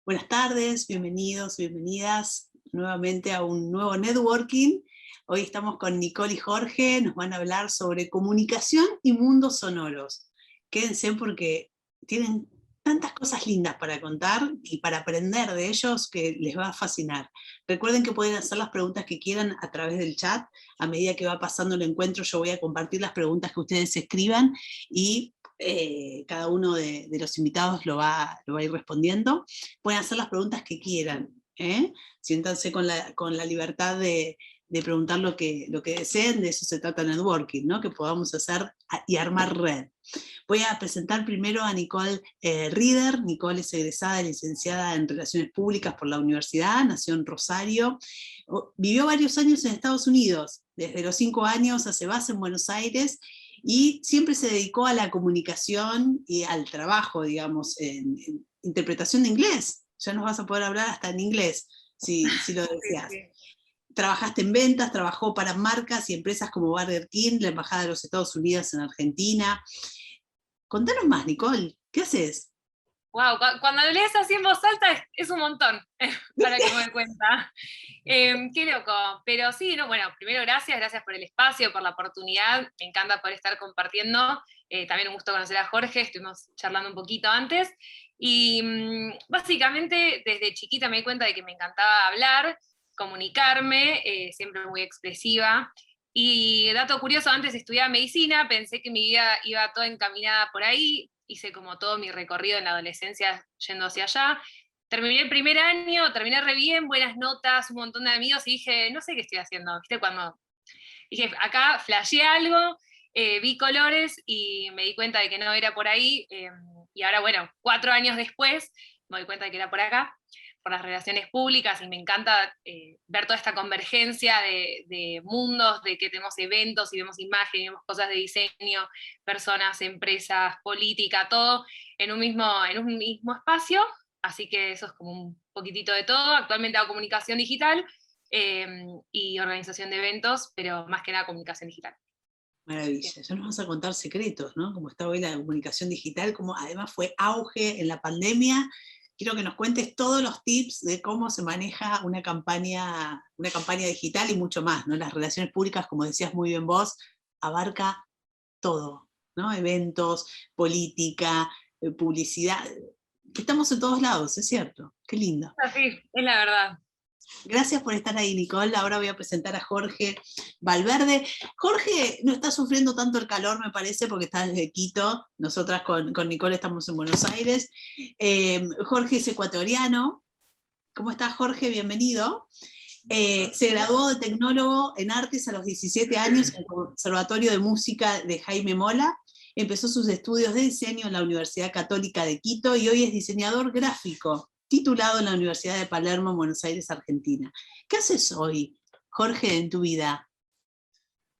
Buenas tardes, bienvenidos, bienvenidas nuevamente a un nuevo networking. Hoy estamos con Nicole y Jorge, nos van a hablar sobre comunicación y mundos sonoros. Quédense porque tienen tantas cosas lindas para contar y para aprender de ellos que les va a fascinar. Recuerden que pueden hacer las preguntas que quieran a través del chat. A medida que va pasando el encuentro yo voy a compartir las preguntas que ustedes escriban y cada uno de los invitados lo va a ir respondiendo. Pueden hacer las preguntas que quieran, ¿eh? Siéntanse con la libertad de preguntar lo que deseen. De eso se trata el networking, ¿no? Que podamos hacer y armar red. Voy a presentar primero a Nicole Rieder. Nicole es egresada, licenciada en Relaciones Públicas por la universidad, nació en Rosario, vivió varios años en Estados Unidos, desde los 5 años hace base en Buenos Aires, y siempre se dedicó a la comunicación y al trabajo, digamos, en interpretación de inglés. Ya nos vas a poder hablar hasta en inglés, si lo deseas. Sí, sí. Trabajaste en ventas, trabajó para marcas y empresas como Burger King, la Embajada de los Estados Unidos en Argentina. Contanos más, Nicole, ¿qué haces? Wow, cuando lees así en voz alta es un montón para que me dé cuenta. Qué loco. Pero sí, no, bueno, primero gracias por el espacio, por la oportunidad. Me encanta poder estar compartiendo. También un gusto conocer a Jorge, estuvimos charlando un poquito antes. Y básicamente desde chiquita me di cuenta de que me encantaba hablar, comunicarme, siempre muy expresiva. Y dato curioso, antes estudiaba medicina, pensé que mi vida iba toda encaminada por ahí, hice como todo mi recorrido en la adolescencia yendo hacia allá. Terminé el primer año, terminé re bien, buenas notas, un montón de amigos, y dije, no sé qué estoy haciendo, ¿viste? Cuando dije, acá flasheé algo, vi colores y me di cuenta de que no era por ahí, y ahora, bueno, 4 años después, me doy cuenta de que era por acá, por las relaciones públicas, y me encanta ver toda esta convergencia de mundos, de que tenemos eventos y vemos imágenes, vemos cosas de diseño, personas, empresas, política, todo en un mismo espacio, así que eso es como un poquitito de todo. Actualmente hago comunicación digital y organización de eventos, pero más que nada comunicación digital. Maravilla, ya nos vas a contar secretos, ¿no? Como está hoy la comunicación digital, como además fue auge en la pandemia. Quiero que nos cuentes todos los tips de cómo se maneja una campaña digital y mucho más, ¿no? Las relaciones públicas, como decías muy bien vos, abarca todo, ¿no? Eventos, política, publicidad. Estamos en todos lados, es cierto. Qué lindo. Así, es la verdad. Gracias por estar ahí, Nicole. Ahora voy a presentar a Jorge Valverde. Jorge no está sufriendo tanto el calor, me parece, porque está desde Quito. Nosotras con Nicole estamos en Buenos Aires. Jorge es ecuatoriano. ¿Cómo estás, Jorge? Bienvenido. Se graduó de tecnólogo en artes a los 17 años en el Conservatorio de Música de Jaime Mola. Empezó sus estudios de diseño en la Universidad Católica de Quito y hoy es diseñador gráfico, titulado en la Universidad de Palermo, en Buenos Aires, Argentina. ¿Qué haces hoy, Jorge, en tu vida?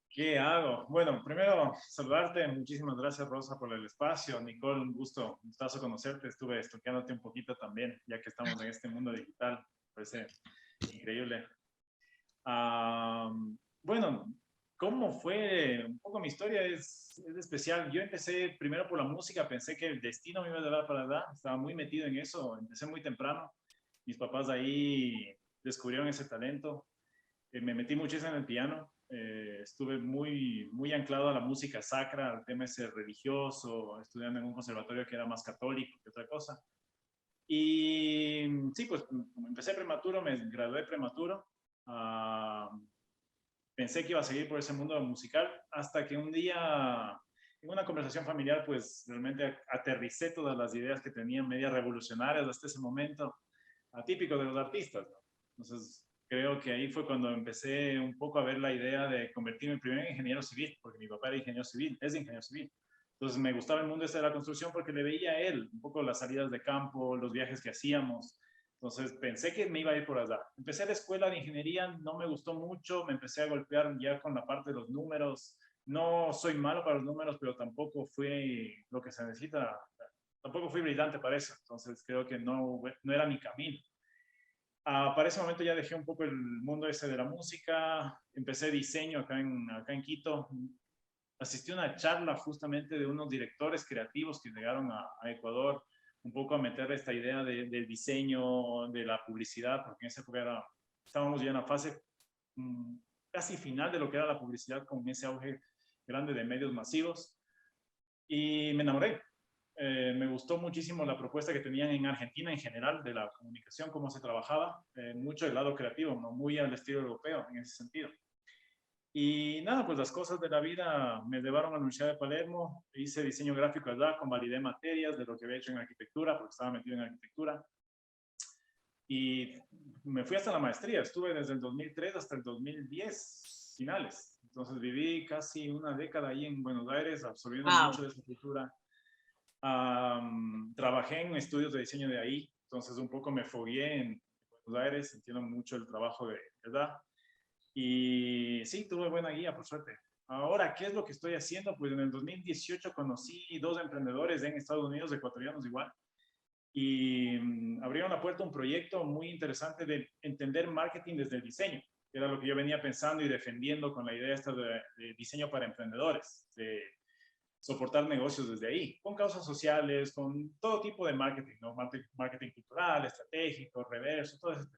¿Qué hago? Bueno, primero saludarte, muchísimas gracias Rosa por el espacio. Nicole, un gustazo conocerte, estuve estoqueándote un poquito también, ya que estamos en este mundo digital, parece increíble. Bueno, ¿cómo fue? Un poco mi historia es especial. Yo empecé primero por la música, pensé que el destino me iba a llevar para allá, estaba muy metido en eso, empecé muy temprano. Mis papás ahí descubrieron ese talento. Me metí muchísimo en el piano, estuve muy anclado a la música sacra, al tema ese religioso, estudiando en un conservatorio que era más católico que otra cosa. Y sí, pues empecé prematuro, me gradué prematuro. Pensé que iba a seguir por ese mundo musical hasta que un día, en una conversación familiar, pues realmente aterricé todas las ideas que tenían media revolucionarias hasta ese momento, atípico de los artistas, ¿no? Entonces, creo que ahí fue cuando empecé un poco a ver la idea de convertirme primero en ingeniero civil, porque mi papá era ingeniero civil, es ingeniero civil. Entonces me gustaba el mundo este de la construcción porque le veía a él un poco las salidas de campo, los viajes que hacíamos. Entonces pensé que me iba a ir por allá. Empecé la escuela de ingeniería, no me gustó mucho, me empecé a golpear ya con la parte de los números. No soy malo para los números, pero tampoco fui lo que se necesita, tampoco fui brillante para eso. Entonces creo que no era mi camino. Para ese momento ya dejé un poco el mundo ese de la música, empecé diseño acá en Quito, asistí a una charla justamente de unos directores creativos que llegaron a Ecuador un poco a meter esta idea del diseño, de la publicidad, porque en esa época estábamos ya en la fase casi final de lo que era la publicidad, con ese auge grande de medios masivos, y me enamoré. Me gustó muchísimo la propuesta que tenían en Argentina en general de la comunicación, cómo se trabajaba, mucho el lado creativo, ¿no? Muy al estilo europeo en ese sentido. Y nada, pues las cosas de la vida me llevaron a la Universidad de Palermo, hice diseño gráfico allá, convalidé materias de lo que había hecho en arquitectura, porque estaba metido en arquitectura, y me fui hasta la maestría, estuve desde el 2003 hasta el 2010, finales. Entonces viví casi una década ahí en Buenos Aires, absorbiendo mucho de esa cultura. Trabajé en estudios de diseño de ahí, entonces un poco me fogué en Buenos Aires, entiendo mucho el trabajo de verdad. Y sí, tuve buena guía, por suerte. Ahora, ¿qué es lo que estoy haciendo? Pues en el 2018 conocí 2 emprendedores en Estados Unidos, ecuatorianos igual, y abrieron la puerta a un proyecto muy interesante de entender marketing desde el diseño, que era lo que yo venía pensando y defendiendo con la idea esta de diseño para emprendedores, de soportar negocios desde ahí, con causas sociales, con todo tipo de marketing, ¿no? Marketing cultural, estratégico, reverso, todo eso.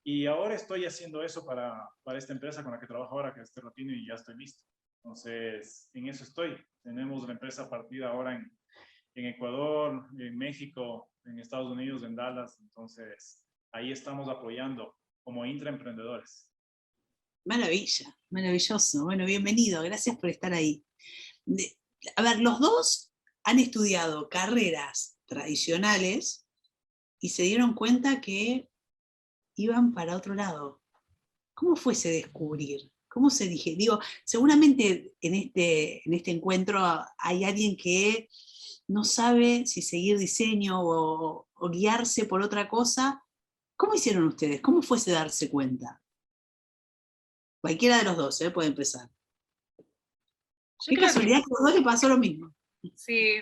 Y ahora estoy haciendo eso para esta empresa con la que trabajo ahora, que es Terratino, y ya estoy listo. Entonces, en eso estoy. Tenemos la empresa partida ahora en Ecuador, en México, en Estados Unidos, en Dallas. Entonces, ahí estamos apoyando como intraemprendedores. Maravilla, maravilloso. Bueno, bienvenido, gracias por estar ahí. A ver, los dos han estudiado carreras tradicionales y se dieron cuenta que iban para otro lado. ¿Cómo fue ese descubrir? ¿Cómo se dije? Digo, seguramente en este encuentro hay alguien que no sabe si seguir diseño o guiarse por otra cosa. ¿Cómo hicieron ustedes? ¿Cómo fue ese darse cuenta? Cualquiera de los dos, puede empezar. Qué casualidad que a los dos les pasó lo mismo. Sí,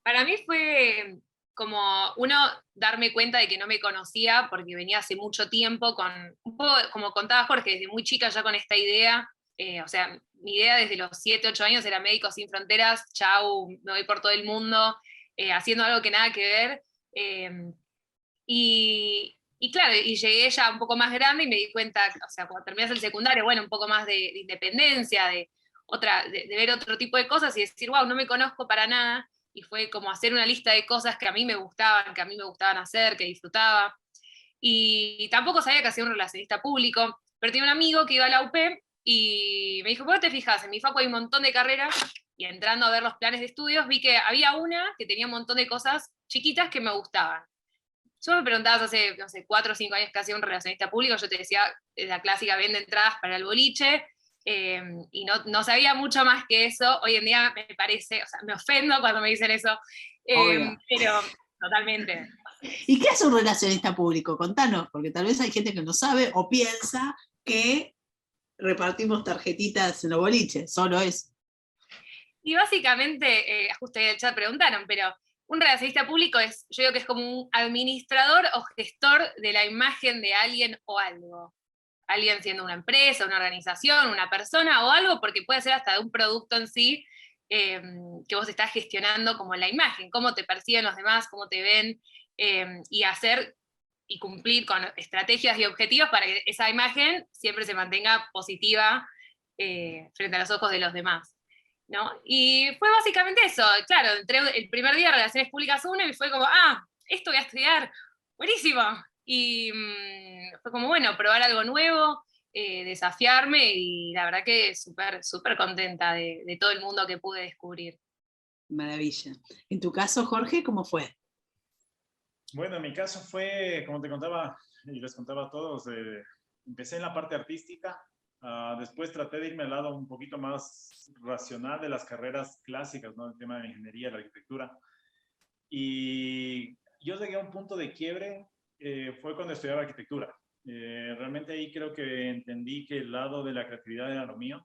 para mí fue como uno darme cuenta de que no me conocía porque venía hace mucho tiempo con, un poco como contaba Jorge, desde muy chica ya con esta idea, o sea, mi idea desde los 7, 8 años era Médicos Sin Fronteras, chau, me voy por todo el mundo, haciendo algo que nada que ver, y claro, y llegué ya un poco más grande y me di cuenta, o sea, cuando terminas el secundario, bueno, un poco más de independencia, de ver otro tipo de cosas y decir, wow, no me conozco para nada, y fue como hacer una lista de cosas que a mí me gustaban hacer, que disfrutaba, y tampoco sabía que hacía un relacionista público, pero tenía un amigo que iba a la UP y me dijo, ¿por qué te fijas? En mi facu hay un montón de carreras, y entrando a ver los planes de estudios vi que había una que tenía un montón de cosas chiquitas que me gustaban. Yo me preguntabas hace, no sé, 4 o 5 años que hacía un relacionista público, yo te decía, la clásica vende entradas para el boliche, y no sabía mucho más que eso. Hoy en día me parece, o sea, me ofendo cuando me dicen eso, pero totalmente. ¿Y qué hace un relacionista público? Contanos, porque tal vez hay gente que no sabe o piensa que repartimos tarjetitas en los boliches, solo eso. Y básicamente, justo en el chat preguntaron, pero un relacionista público es, yo digo que es como un administrador o gestor de la imagen de alguien o algo. Alguien siendo una empresa, una organización, una persona o algo, porque puede ser hasta de un producto en sí, que vos estás gestionando como la imagen, cómo te perciben los demás, cómo te ven, y hacer y cumplir con estrategias y objetivos para que esa imagen siempre se mantenga positiva frente a los ojos de los demás, ¿no? Y fue básicamente eso. Claro, entré el primer día de Relaciones Públicas 1 y fue como, esto voy a estudiar, buenísimo. Y fue como, bueno, probar algo nuevo, desafiarme, y la verdad que súper, súper contenta de todo el mundo que pude descubrir. Maravilla. En tu caso, Jorge, ¿cómo fue? Bueno, en mi caso fue, como te contaba y les contaba a todos, empecé en la parte artística, después traté de irme al lado un poquito más racional de las carreras clásicas, ¿no? El tema de la ingeniería, la arquitectura. Y yo llegué a un punto de quiebre, fue cuando estudiaba arquitectura. Realmente ahí creo que entendí que el lado de la creatividad era lo mío.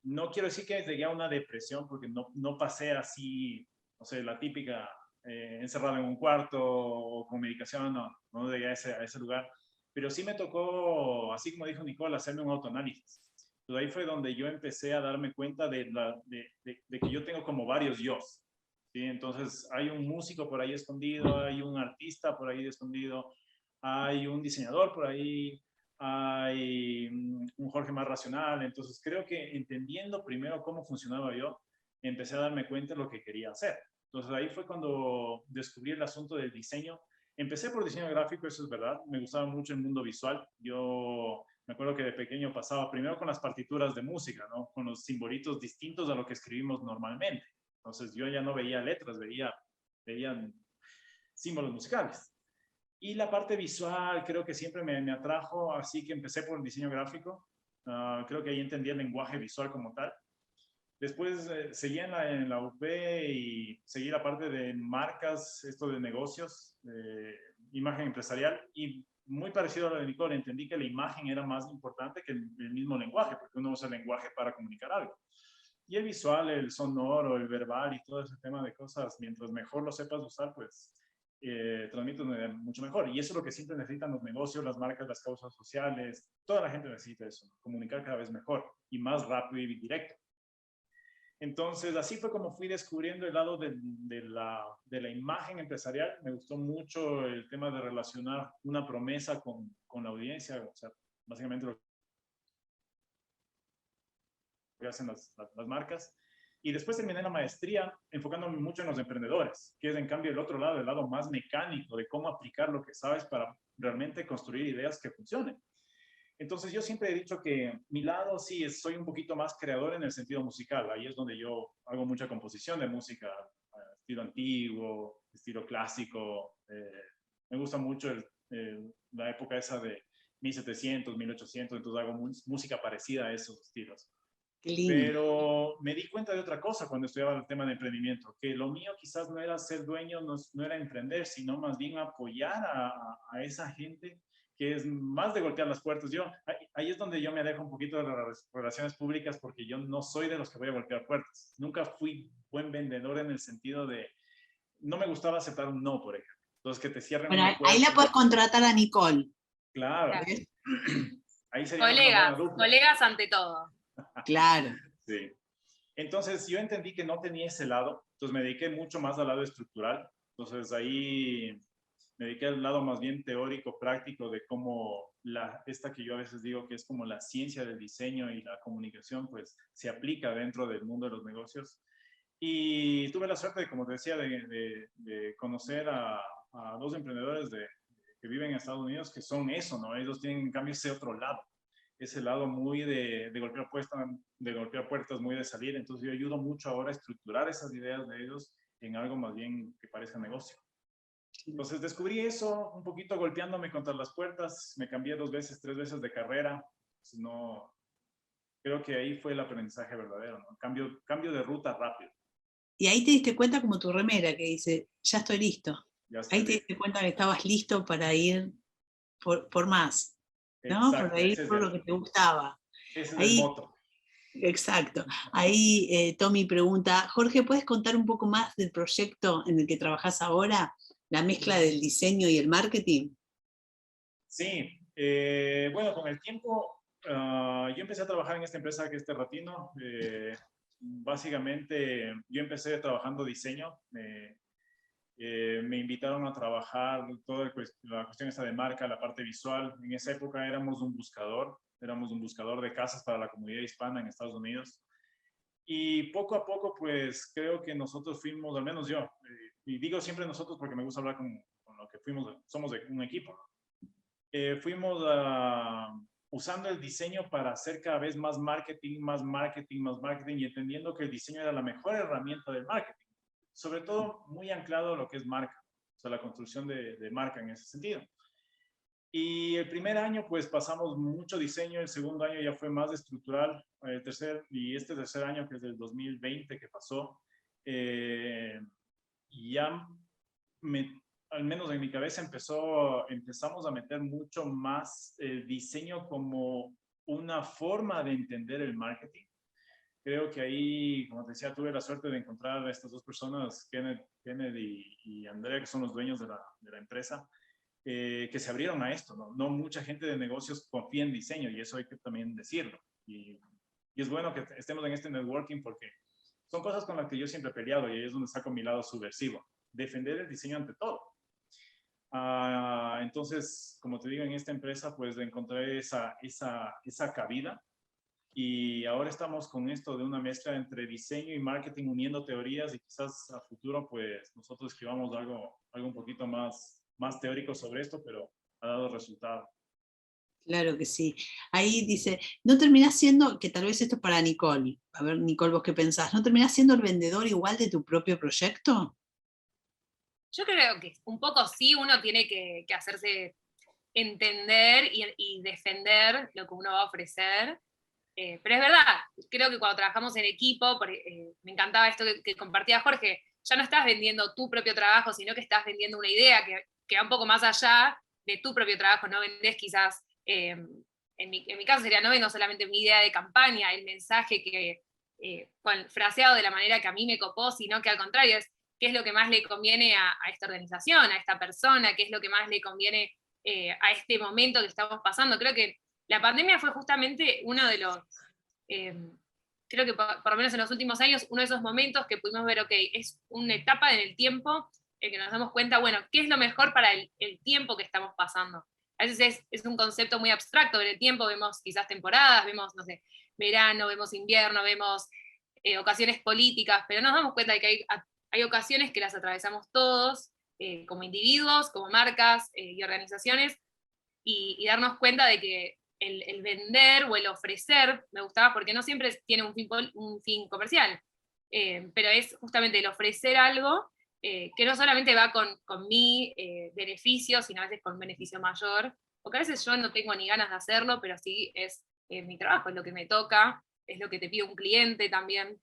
No quiero decir que llegué a una depresión, porque no pasé así, no sé, la típica encerrado en un cuarto o con medicación, no llegué a ese lugar. Pero sí me tocó, así como dijo Nicole, hacerme un autoanálisis. Entonces ahí fue donde yo empecé a darme cuenta de que yo tengo como varios yos. ¿sí? Entonces hay un músico por ahí escondido, hay un artista por ahí escondido, hay un diseñador por ahí, hay un Jorge más racional. Entonces creo que entendiendo primero cómo funcionaba yo, empecé a darme cuenta de lo que quería hacer. Entonces ahí fue cuando descubrí el asunto del diseño. Empecé por diseño gráfico, eso es verdad. Me gustaba mucho el mundo visual. Yo me acuerdo que de pequeño pasaba primero con las partituras de música, ¿no? Con los simbolitos distintos a lo que escribimos normalmente. Entonces yo ya no veía letras, veía símbolos musicales. Y la parte visual creo que siempre me atrajo, así que empecé por el diseño gráfico. Creo que ahí entendí el lenguaje visual como tal. Después seguí en la UP y seguí la parte de marcas, esto de negocios, imagen empresarial, y muy parecido a lo de Nicole, entendí que la imagen era más importante que el mismo lenguaje, porque uno usa el lenguaje para comunicar algo. Y el visual, el sonoro, el verbal y todo ese tema de cosas, mientras mejor lo sepas usar, pues transmiten mucho mejor. Y eso es lo que siempre necesitan los negocios, las marcas, las causas sociales. Toda la gente necesita eso, comunicar cada vez mejor y más rápido y directo. Entonces, así fue como fui descubriendo el lado de la imagen empresarial. Me gustó mucho el tema de relacionar una promesa con la audiencia, o sea, básicamente lo que hacen las marcas. Y después terminé la maestría enfocándome mucho en los emprendedores, que es en cambio el otro lado, el lado más mecánico de cómo aplicar lo que sabes para realmente construir ideas que funcionen. Entonces yo siempre he dicho que mi lado sí, soy un poquito más creador en el sentido musical. Ahí es donde yo hago mucha composición de música, estilo antiguo, estilo clásico. Me gusta mucho la época esa de 1700, 1800, entonces hago música parecida a esos estilos. Qué lindo. Pero me di cuenta de otra cosa cuando estudiaba el tema de emprendimiento, que lo mío quizás no era ser dueño, no era emprender, sino más bien apoyar a esa gente que es más de golpear las puertas. Ahí es donde yo me alejo un poquito de las relaciones públicas, porque yo no soy de los que voy a golpear puertas. Nunca fui buen vendedor en el sentido de, no me gustaba aceptar un no, por ejemplo. Entonces, que te cierren Bueno, una puerta. ahí la puedes contratar a Nicole. Claro. ¿Ves? Ahí sería una buena dupla. Colegas ante todo. Claro. Sí. Entonces yo entendí que no tenía ese lado, entonces me dediqué mucho más al lado estructural. Entonces ahí me dediqué al lado más bien teórico, práctico de cómo esta que yo a veces digo que es como la ciencia del diseño y la comunicación, pues se aplica dentro del mundo de los negocios. Y tuve la suerte, como te decía, de conocer a dos emprendedores que viven en Estados Unidos que son eso, ¿no? Ellos tienen en cambio ese otro lado, ese lado muy de golpear puertas, muy de salir. Entonces yo ayudo mucho ahora a estructurar esas ideas de ellos en algo más bien que parezca negocio. Entonces descubrí eso un poquito golpeándome contra las puertas. Me cambié 2 veces, 3 veces de carrera. Entonces, no, creo que ahí fue el aprendizaje verdadero, ¿no? Cambio de ruta rápido. Y ahí te diste cuenta, como tu remera que dice, ya estoy listo. Ya estoy Ahí te listo. diste cuenta que estabas listo para ir por más, ¿no? Exacto, Para ir por lo que te gustaba. Ese es Ahí, el moto. exacto. Ahí Tommy pregunta, Jorge, ¿puedes contar un poco más del proyecto en el que trabajas ahora? La mezcla del diseño y el marketing. Sí, bueno, con el tiempo yo empecé a trabajar en esta empresa que es Terratino. Básicamente yo empecé trabajando diseño. Me invitaron a trabajar toda la cuestión esta de marca, la parte visual. En esa época éramos un buscador de casas para la comunidad hispana en Estados Unidos. Y poco a poco, pues creo que nosotros fuimos, al menos yo, y digo siempre nosotros porque me gusta hablar con lo que somos de un equipo. Fuimos usando el diseño para hacer cada vez más marketing, y entendiendo que el diseño era la mejor herramienta del marketing. Sobre todo muy anclado a lo que es marca, o sea, la construcción de marca en ese sentido. Y el primer año, pues pasamos mucho diseño, el segundo año ya fue más estructural, este tercer año, que es del 2020 que pasó, ya al menos en mi cabeza empezamos a meter mucho más el diseño como una forma de entender el marketing. Creo que ahí, como te decía, tuve la suerte de encontrar a estas dos personas, Kenneth y Andrea, que son los dueños de la empresa, que se abrieron a esto, ¿no? No mucha gente de negocios confía en diseño, y eso hay que también decirlo. Y es bueno que estemos en este networking, porque son cosas con las que yo siempre he peleado y ahí es donde saco mi lado subversivo. Defender el diseño ante todo. Entonces, como te digo, en esta empresa pues encontré esa cabida y ahora estamos con esto de una mezcla entre diseño y marketing uniendo teorías y quizás a futuro pues nosotros escribamos algo un poquito más teórico sobre esto, pero ha dado resultado. Claro que sí. Ahí dice, ¿no terminás siendo, que tal vez esto es para Nicole, a ver Nicole, vos qué pensás, ¿no terminás siendo el vendedor igual de tu propio proyecto? Yo creo que un poco sí, uno tiene que hacerse entender y defender lo que uno va a ofrecer. Pero es verdad, creo que cuando trabajamos en equipo, me encantaba esto que compartía Jorge, ya no estás vendiendo tu propio trabajo, sino que estás vendiendo una idea que va un poco más allá de tu propio trabajo, no vendés quizás, en mi caso sería, no vendo solamente mi idea de campaña, el mensaje que, fraseado de la manera que a mí me copó, sino que al contrario, es qué es lo que más le conviene a esta organización, a esta persona, qué es lo que más le conviene a este momento que estamos pasando. Creo que la pandemia fue justamente uno de los, creo que por lo menos en los últimos años, uno de esos momentos que pudimos ver, ok, es una etapa en el tiempo en que nos damos cuenta, bueno, ¿qué es lo mejor para el tiempo que estamos pasando? A veces es un concepto muy abstracto, en el tiempo vemos quizás temporadas, vemos, no sé, verano, vemos invierno, vemos ocasiones políticas, pero nos damos cuenta de que hay ocasiones que las atravesamos todos, como individuos, como marcas y organizaciones, y darnos cuenta de que el vender o el ofrecer, me gustaba porque no siempre tiene un fin comercial, pero es justamente el ofrecer algo que no solamente va con mi beneficio, sino a veces con un beneficio mayor, porque a veces yo no tengo ni ganas de hacerlo, pero sí es mi trabajo, es lo que me toca, es lo que te pide un cliente también.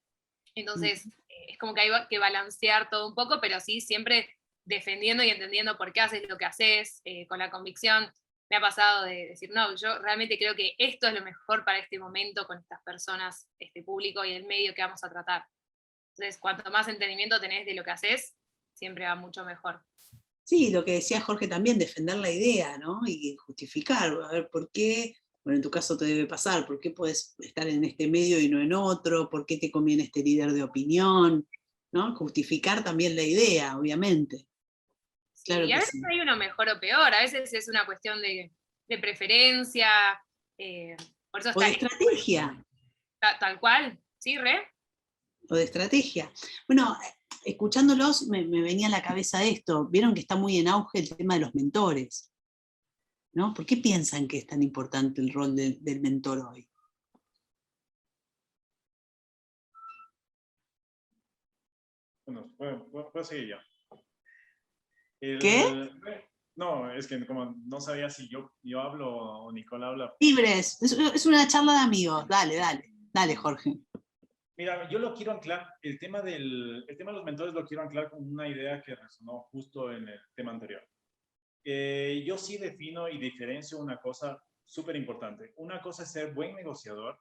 Entonces, es como que hay que balancear todo un poco, pero sí siempre defendiendo y entendiendo por qué haces lo que haces, con la convicción. Me ha pasado de decir, no, yo realmente creo que esto es lo mejor para este momento con estas personas, este público y el medio que vamos a tratar. Entonces, cuanto más entendimiento tenés de lo que haces, siempre va mucho mejor. Sí, lo que decía Jorge también, defender la idea, ¿no? Y justificar, a ver por qué, bueno, en tu caso te debe pasar, por qué puedes estar en este medio y no en otro, por qué te conviene este líder de opinión, ¿no? Justificar también la idea, obviamente. Sí, Claro y a que veces sí. hay uno mejor o peor, a veces es una cuestión de preferencia, eh, por eso O de está estrategia, tal cual, ¿sí, Re? o de estrategia. Bueno, escuchándolos me venía a la cabeza esto, vieron que está muy en auge el tema de los mentores, ¿no? ¿Por qué piensan que es tan importante el rol del mentor hoy? Bueno, puedo seguir yo. ¿Qué? No, es que como no sabía si yo hablo o Nicole habla. Libres, es una charla de amigos, dale, dale, dale, Jorge. Mira, yo lo quiero anclar, el tema de los mentores lo quiero anclar con una idea que resonó justo en el tema anterior. Yo sí defino y diferencio una cosa súper importante. Una cosa es ser buen negociador,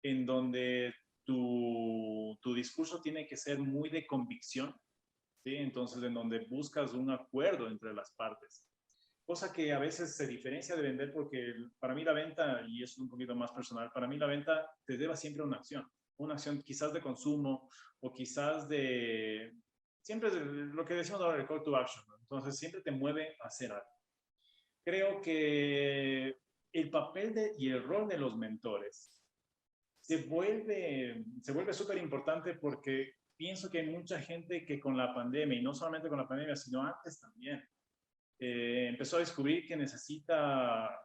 en donde tu discurso tiene que ser muy de convicción, ¿sí? Entonces, en donde buscas un acuerdo entre las partes. Cosa que a veces se diferencia de vender porque para mí la venta, y es un poquito más personal, para mí la venta te lleva siempre a una acción quizás de consumo o quizás siempre lo que decimos ahora, el call to action, ¿no? Entonces siempre te mueve a hacer algo. Creo que el papel y el rol de los mentores se vuelve súper importante porque pienso que hay mucha gente que con la pandemia, y no solamente con la pandemia, sino antes también, empezó a descubrir que necesita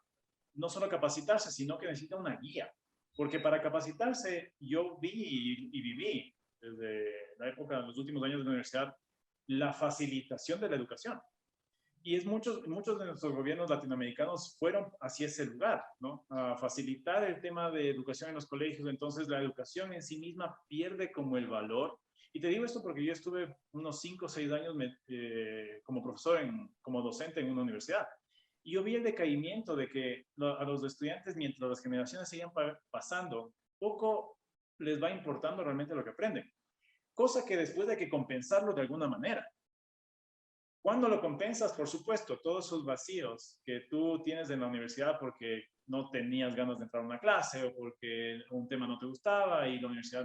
no solo capacitarse, sino que necesita una guía. Porque para capacitarse yo vi y viví desde la época de los últimos años de la universidad la facilitación de la educación. Y muchos de nuestros gobiernos latinoamericanos fueron hacia ese lugar, ¿no? A facilitar el tema de educación en los colegios. Entonces la educación en sí misma pierde como el valor. Y te digo esto porque yo estuve unos 5 o 6 años como profesor, como docente en una universidad. Y yo vi el decaimiento de que a los estudiantes, mientras las generaciones siguen pasando, poco les va importando realmente lo que aprenden. Cosa que después hay que compensarlo de alguna manera. ¿Cuándo lo compensas? Por supuesto, todos esos vacíos que tú tienes en la universidad porque no tenías ganas de entrar a una clase o porque un tema no te gustaba y la universidad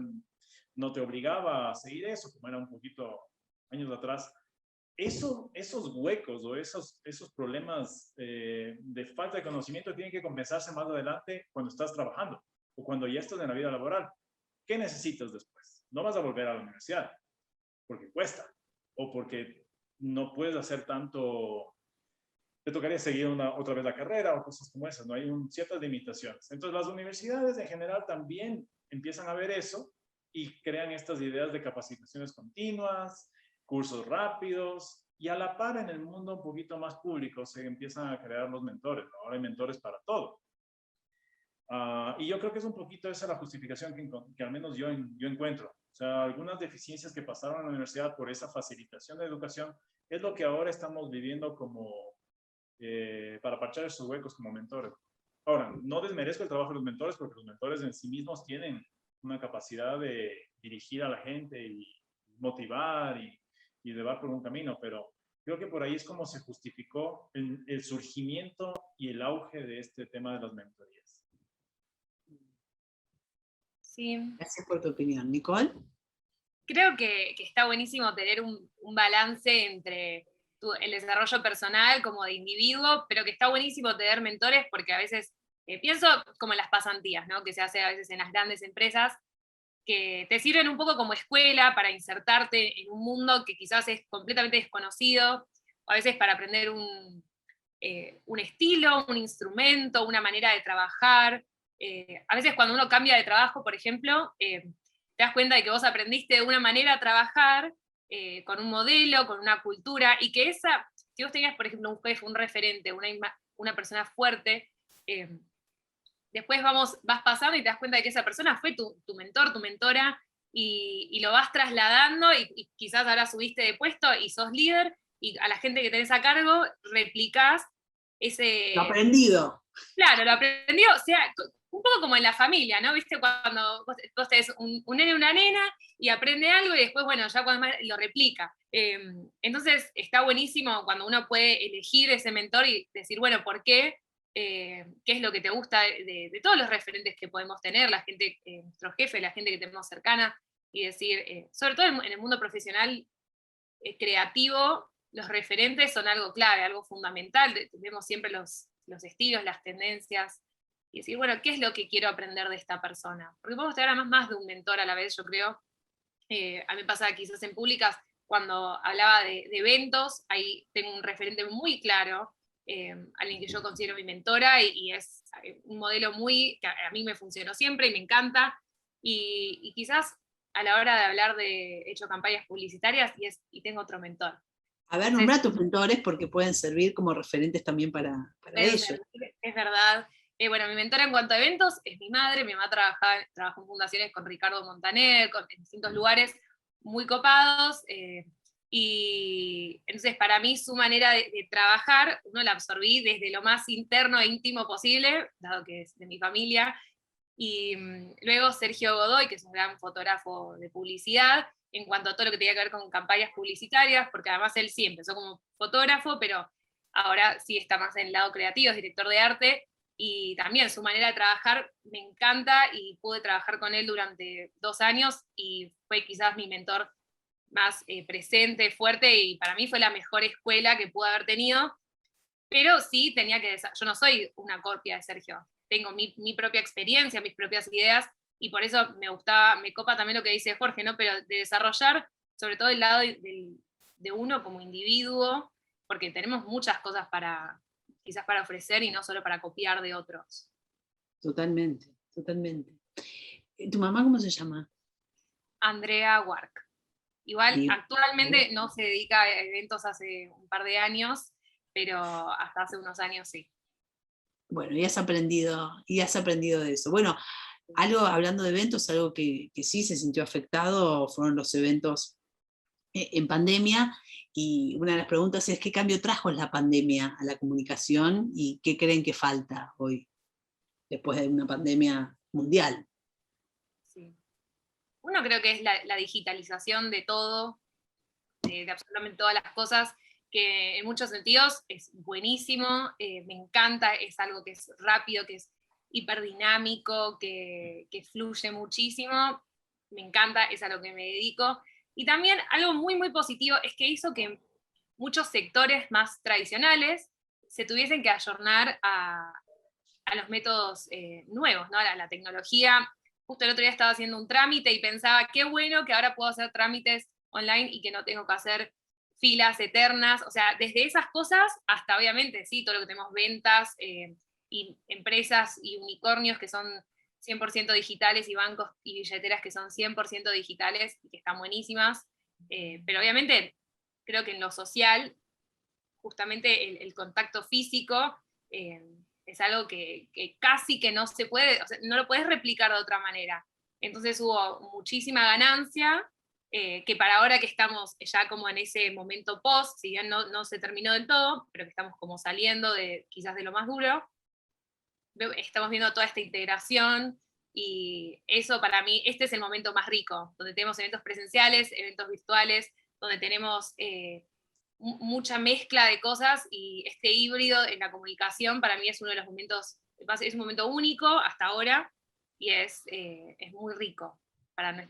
no te obligaba a seguir eso, como era un poquito años atrás. Esos huecos o esos problemas de falta de conocimiento tienen que compensarse más adelante cuando estás trabajando o cuando ya estás en la vida laboral. ¿Qué necesitas después? No vas a volver a la universidad porque cuesta o porque no puedes hacer tanto, te tocaría seguir otra vez la carrera o cosas como esas, ¿no? Hay ciertas limitaciones. Entonces las universidades en general también empiezan a ver eso y crean estas ideas de capacitaciones continuas, cursos rápidos, y a la par en el mundo un poquito más público se empiezan a crear los mentores, ¿no? Ahora hay mentores para todo. Y yo creo que es un poquito esa la justificación que al menos yo encuentro. O sea, algunas deficiencias que pasaron en la universidad por esa facilitación de educación es lo que ahora estamos viviendo como para parchar esos huecos como mentores. Ahora, no desmerezco el trabajo de los mentores porque los mentores en sí mismos tienen una capacidad de dirigir a la gente y motivar y llevar por un camino, pero creo que por ahí es como se justificó el surgimiento y el auge de este tema de las mentorías. Sí. Gracias por tu opinión. Nicole. Creo que está buenísimo tener un balance entre el desarrollo personal como de individuo, pero que está buenísimo tener mentores porque a veces, pienso como en las pasantías, ¿no? Que se hace a veces en las grandes empresas, que te sirven un poco como escuela para insertarte en un mundo que quizás es completamente desconocido, o a veces para aprender un estilo, un instrumento, una manera de trabajar. A veces cuando uno cambia de trabajo, por ejemplo, te das cuenta de que vos aprendiste de una manera a trabajar, con un modelo, con una cultura, y que si vos tenías, por ejemplo, un jefe, un referente, una persona fuerte, después vas pasando y te das cuenta de que esa persona fue tu mentor, tu mentora, y lo vas trasladando, y quizás ahora subiste de puesto y sos líder, y a la gente que tenés a cargo replicás ese... Lo aprendido. Claro, lo aprendió, o sea, un poco como en la familia, ¿no? ¿Viste? Cuando vos tenés un nene o una nena y aprende algo y después, bueno, ya cuando más lo replica. Entonces está buenísimo cuando uno puede elegir ese mentor y decir, bueno, ¿por qué? ¿Qué es lo que te gusta de todos los referentes que podemos tener, la gente, nuestros jefes, la gente que tenemos cercana, y decir, sobre todo en el mundo profesional creativo, los referentes son algo clave, algo fundamental. Vemos siempre los estilos, las tendencias, y decir, bueno, ¿qué es lo que quiero aprender de esta persona? Porque podemos tener más de un mentor a la vez, yo creo. A mí me pasa quizás en públicas, cuando hablaba de eventos, ahí tengo un referente muy claro, alguien que yo considero mi mentora, y es un modelo que a mí me funcionó siempre y me encanta, y quizás a la hora de hablar he hecho campañas publicitarias y tengo otro mentor. A ver, nombra a tus mentores porque pueden servir como referentes también para ellos. Es verdad. Bueno, mi mentora en cuanto a eventos es mi madre. Mi mamá trabajó en fundaciones con Ricardo Montaner, en distintos lugares muy copados. Y entonces para mí su manera de trabajar, uno la absorbí desde lo más interno e íntimo posible, dado que es de mi familia. Y luego Sergio Godoy, que es un gran fotógrafo de publicidad, en cuanto a todo lo que tenía que ver con campañas publicitarias, porque además él sí empezó como fotógrafo, pero ahora sí está más en el lado creativo, es director de arte, y también su manera de trabajar me encanta, y pude trabajar con él durante 2 años, y fue quizás mi mentor más presente, fuerte, y para mí fue la mejor escuela que pude haber tenido, pero sí tenía yo no soy una copia de Sergio, tengo mi propia experiencia, mis propias ideas, y por eso me copa también lo que dice Jorge, ¿no? Pero de desarrollar sobre todo el lado de uno como individuo, porque tenemos muchas cosas quizás para ofrecer y no solo para copiar de otros. Totalmente, totalmente. ¿Tu mamá cómo se llama? Andrea Wark. Igual Sí. actualmente no se dedica a eventos hace un par de años, pero hasta hace unos años sí. Bueno, y has aprendido de eso. Bueno, hablando de eventos, algo que sí se sintió afectado fueron los eventos en pandemia, y una de las preguntas es: ¿qué cambio trajo la pandemia a la comunicación y qué creen que falta hoy, después de una pandemia mundial? Sí. Uno creo que es la digitalización de todo, de absolutamente todas las cosas, que en muchos sentidos es buenísimo, me encanta, es algo que es rápido, que es hiperdinámico, que fluye muchísimo. me encanta, es a lo que me dedico. Y también algo muy, muy positivo es que hizo que muchos sectores más tradicionales se tuviesen que ayornar a los métodos nuevos, ¿no? A la tecnología. Justo el otro día estaba haciendo un trámite y pensaba, qué bueno que ahora puedo hacer trámites online y que no tengo que hacer filas eternas. O sea, desde esas cosas hasta, obviamente, sí, todo lo que tenemos ventas y empresas y unicornios que son 100% digitales y bancos y billeteras que son 100% digitales y que están buenísimas. Pero obviamente, creo que en lo social, justamente el contacto físico es algo que casi que no se puede, o sea, no lo puedes replicar de otra manera. Entonces hubo muchísima ganancia, que para ahora que estamos ya como en ese momento post, si bien no se terminó del todo, pero que estamos como saliendo quizás de lo más duro, estamos viendo toda esta integración y eso para mí, este es el momento más rico, donde tenemos eventos presenciales, eventos virtuales, donde tenemos mucha mezcla de cosas y este híbrido en la comunicación para mí es uno de los momentos, es un momento único hasta ahora y es muy rico para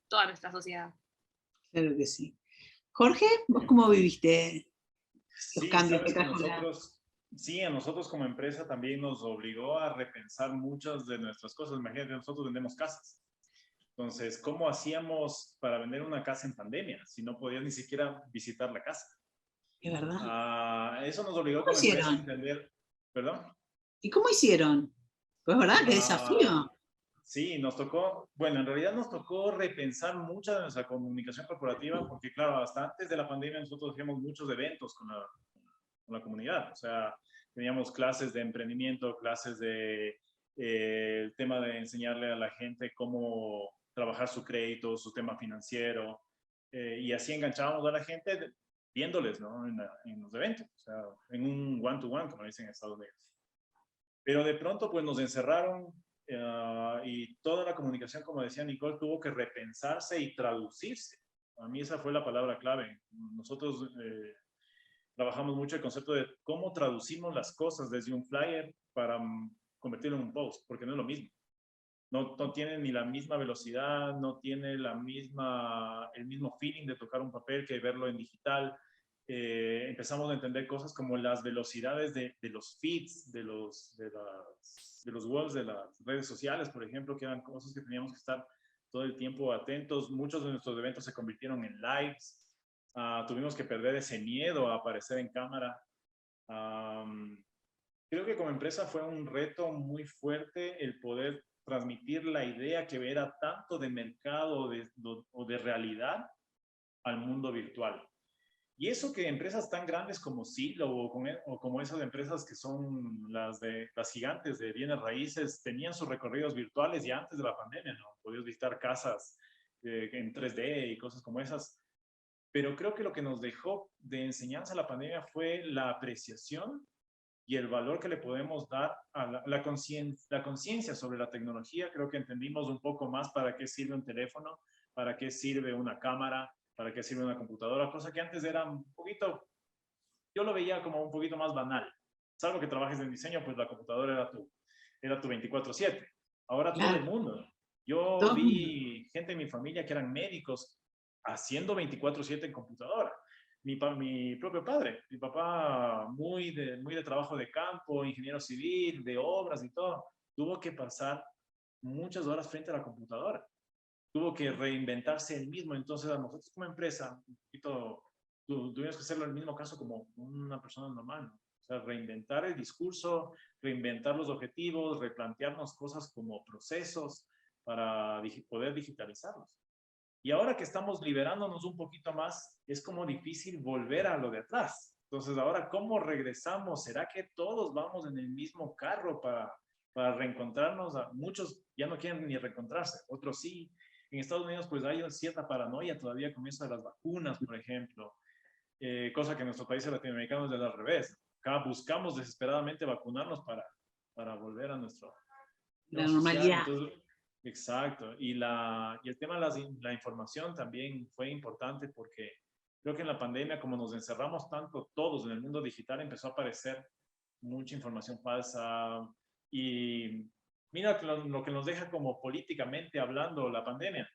toda nuestra sociedad. Claro que sí. Jorge, ¿vos cómo viviste los Sí, cambios que sabes que trajo la... sí, a nosotros como empresa también nos obligó a repensar muchas de nuestras cosas. Imagínate, nosotros vendemos casas. Entonces, ¿cómo hacíamos para vender una casa en pandemia si no podías ni siquiera visitar la casa? Es verdad. Eso nos obligó ¿Cómo como empresa a hicieron? entender, ¿perdón? ¿Y cómo hicieron? Pues verdad, qué Ah, desafío. sí, nos tocó, bueno, en realidad nos tocó repensar mucha de nuestra comunicación corporativa porque, claro, hasta antes de la pandemia nosotros hacíamos muchos eventos con la comunidad. O sea, teníamos clases de emprendimiento, clases de el tema de enseñarle a la gente cómo trabajar su crédito, su tema financiero, y así enganchábamos a la gente viéndoles, ¿no? En los eventos, o sea, en un one-to-one, como dicen en Estados Unidos. Pero de pronto, pues nos encerraron y toda la comunicación, como decía Nicole, tuvo que repensarse y traducirse. A mí esa fue la palabra clave. Nosotros trabajamos mucho el concepto de cómo traducimos las cosas desde un flyer para convertirlo en un post, porque no es lo mismo. No tiene ni la misma velocidad, no tiene el mismo feeling de tocar un papel que verlo en digital. Empezamos a entender cosas como las velocidades de los feeds, de los walls de las redes sociales, por ejemplo, que eran cosas que teníamos que estar todo el tiempo atentos. Muchos de nuestros eventos se convirtieron en lives. Tuvimos que perder ese miedo a aparecer en cámara. Creo que como empresa fue un reto muy fuerte el poder transmitir la idea que era tanto de mercado o de realidad al mundo virtual. Y eso que empresas tan grandes como Silo o como esas empresas que son las gigantes de bienes raíces tenían sus recorridos virtuales ya antes de la pandemia, ¿no? Podías visitar casas en 3D y cosas como esas. Pero creo que lo que nos dejó de enseñanza la pandemia fue la apreciación y el valor que le podemos dar a la conciencia sobre la tecnología. Creo que entendimos un poco más para qué sirve un teléfono, para qué sirve una cámara, para qué sirve una computadora, cosa que antes era un poquito, yo lo veía como un poquito más banal. Salvo que trabajes en diseño, pues la computadora era tu 24/7. Ahora todo el Claro, mundo. Yo todo el mundo. vi gente en mi familia que eran médicos haciendo 24/7 en computadora. Mi propio padre, mi papá muy de trabajo de campo, ingeniero civil, de obras y todo, tuvo que pasar muchas horas frente a la computadora. Tuvo que reinventarse él mismo. Entonces a nosotros como empresa, un poquito, tuvimos que hacerlo en el mismo caso como una persona normal, ¿no? O sea, reinventar el discurso, reinventar los objetivos, replantearnos cosas como procesos para poder digitalizarlos. Y ahora que estamos liberándonos un poquito más, es como difícil volver a lo de atrás. Entonces, ahora, ¿cómo regresamos? ¿Será que todos vamos en el mismo carro para reencontrarnos? Muchos ya no quieren ni reencontrarse, otros sí. En Estados Unidos, pues hay cierta paranoia todavía con eso de las vacunas, por ejemplo, cosa que en nuestros países latinoamericanos es al revés. Acá buscamos desesperadamente vacunarnos para volver a nuestro La tema social. normalidad. Entonces, exacto. Y el tema de la información también fue importante porque creo que en la pandemia, como nos encerramos tanto todos en el mundo digital, empezó a aparecer mucha información falsa. Y mira lo que nos deja como políticamente hablando la pandemia.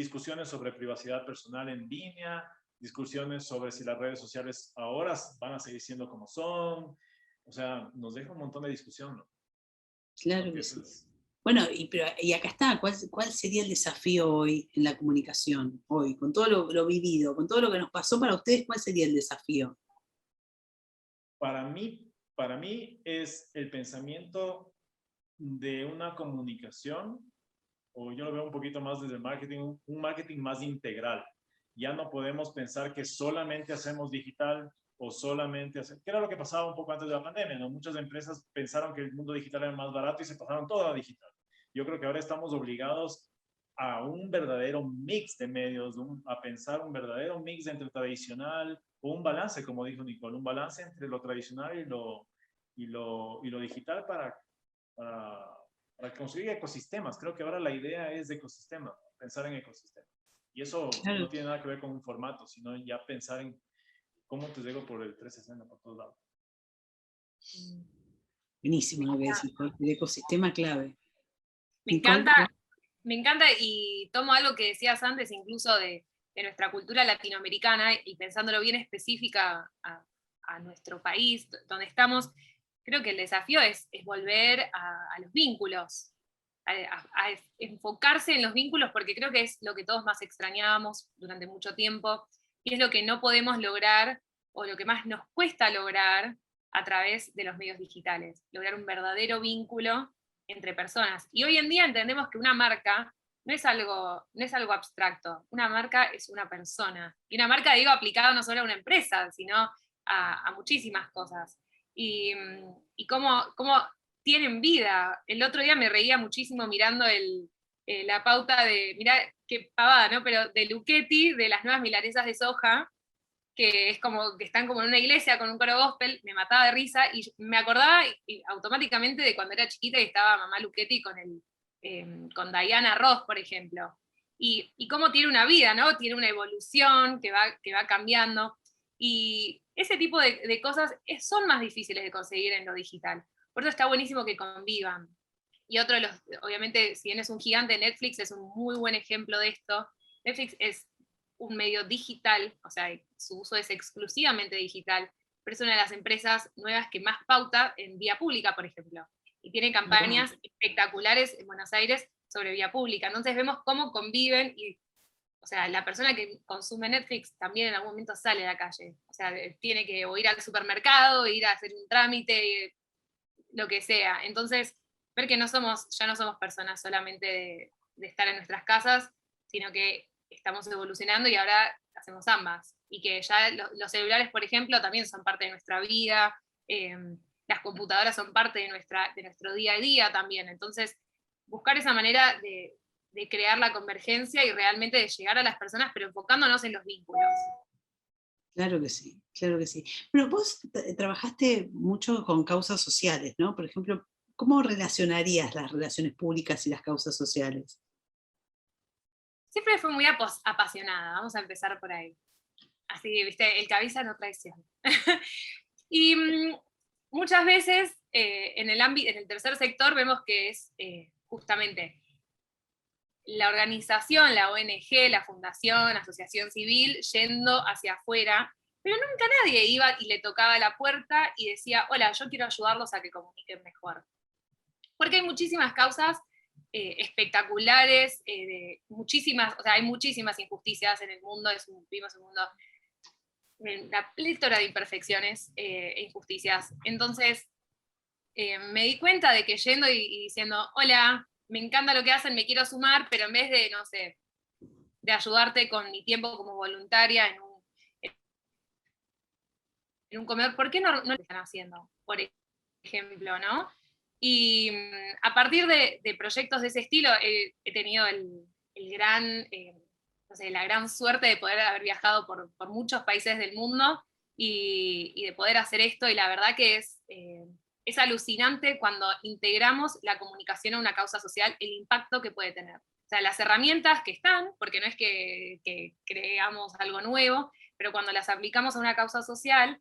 discusiones sobre privacidad personal en línea, discusiones sobre si las redes sociales ahora van a seguir siendo como son. O sea, nos deja un montón de discusión, ¿no? Claro Porque que eso sí. es, Bueno, y acá está, ¿cuál sería el desafío hoy en la comunicación? Hoy, con todo lo vivido, con todo lo que nos pasó para ustedes, ¿cuál sería el desafío? para mí es el pensamiento de una comunicación, o yo lo veo un poquito más desde el marketing, un marketing más integral. Ya no podemos pensar que solamente hacemos digital o solamente hacer, que era lo que pasaba un poco antes de la pandemia, ¿no? Muchas empresas pensaron que el mundo digital era más barato y se pasaron todo a digital. Yo creo que ahora estamos obligados a un verdadero mix de medios, a pensar un verdadero mix entre lo tradicional, o un balance, como dijo Nicole, un balance entre lo tradicional y lo digital para, para conseguir ecosistemas. Creo que ahora la idea es de ecosistemas, pensar en ecosistemas. Y eso Claro, no tiene nada que ver con un formato, sino ya pensar en cómo te llego por el 360 por todos lados. buenísimo lo que decís, el ecosistema clave. Me Nicole, encanta, me encanta y tomo algo que decías antes, incluso de nuestra cultura latinoamericana, y pensándolo bien específica a nuestro país, donde estamos, creo que el desafío es volver a los vínculos, a enfocarse en los vínculos, porque creo que es lo que todos más extrañábamos durante mucho tiempo, y es lo que no podemos lograr, o lo que más nos cuesta lograr a través de los medios digitales, lograr un verdadero vínculo entre personas. Y hoy en día entendemos que una marca no es algo abstracto, una marca es una persona. Y una marca, digo, aplicada no solo a una empresa, sino a muchísimas cosas. Y cómo tienen vida. El otro día me reía muchísimo mirando la pauta de, mirá qué pavada, ¿no? Pero de Luchetti, de las nuevas milanesas de soja, que es como que están como en una iglesia con un coro gospel, me mataba de risa y me acordaba automáticamente de cuando era chiquita y estaba mamá Luchetti con Diana Ross, por ejemplo. Y cómo tiene una vida, ¿no? Tiene una evolución que va cambiando. Y ese tipo de cosas son más difíciles de conseguir en lo digital. Por eso está buenísimo que convivan. Y otro de los, obviamente, si bien es un gigante, Netflix es un muy buen ejemplo de esto. Netflix es un medio digital, o sea, su uso es exclusivamente digital, pero es una de las empresas nuevas que más pauta en vía pública, por ejemplo. Y tiene campañas espectaculares en Buenos Aires sobre vía pública. Entonces vemos cómo conviven y, o sea, la persona que consume Netflix también en algún momento sale a la calle. O sea, tiene que o ir al supermercado, ir a hacer un trámite, lo que sea. Entonces, ver que ya no somos personas solamente de estar en nuestras casas, sino que estamos evolucionando y ahora hacemos ambas. Y que ya los celulares, por ejemplo, también son parte de nuestra vida, las computadoras son parte de nuestro día a día también. Entonces, buscar esa manera de crear la convergencia y realmente de llegar a las personas, pero enfocándonos en los vínculos. claro que sí, claro que sí. Pero vos trabajaste mucho con causas sociales, ¿no? Por ejemplo, ¿cómo relacionarías las relaciones públicas y las causas sociales? Siempre fui muy apasionada, vamos a empezar por ahí. Así, viste, el cabeza no traiciona. Y muchas veces en el tercer sector vemos que es justamente la organización, la ONG, la fundación, asociación civil, yendo hacia afuera, pero nunca nadie iba y le tocaba la puerta y decía, hola, yo quiero ayudarlos a que comuniquen mejor. Porque hay muchísimas causas espectaculares, o sea, hay muchísimas injusticias en el mundo, vivimos en un mundo una plétora de imperfecciones e injusticias. Entonces, me di cuenta de que yendo y diciendo, hola, me encanta lo que hacen, me quiero sumar, pero en vez de, no sé, de ayudarte con mi tiempo como voluntaria en un comedor, ¿por qué no lo están haciendo? Por ejemplo, ¿no? Y a partir de proyectos de ese estilo he tenido no sé, la gran suerte de poder haber viajado por muchos países del mundo y de poder hacer esto, y la verdad que es alucinante cuando integramos la comunicación a una causa social, el impacto que puede tener. O sea, las herramientas que están, porque no es que creamos algo nuevo, pero cuando las aplicamos a una causa social,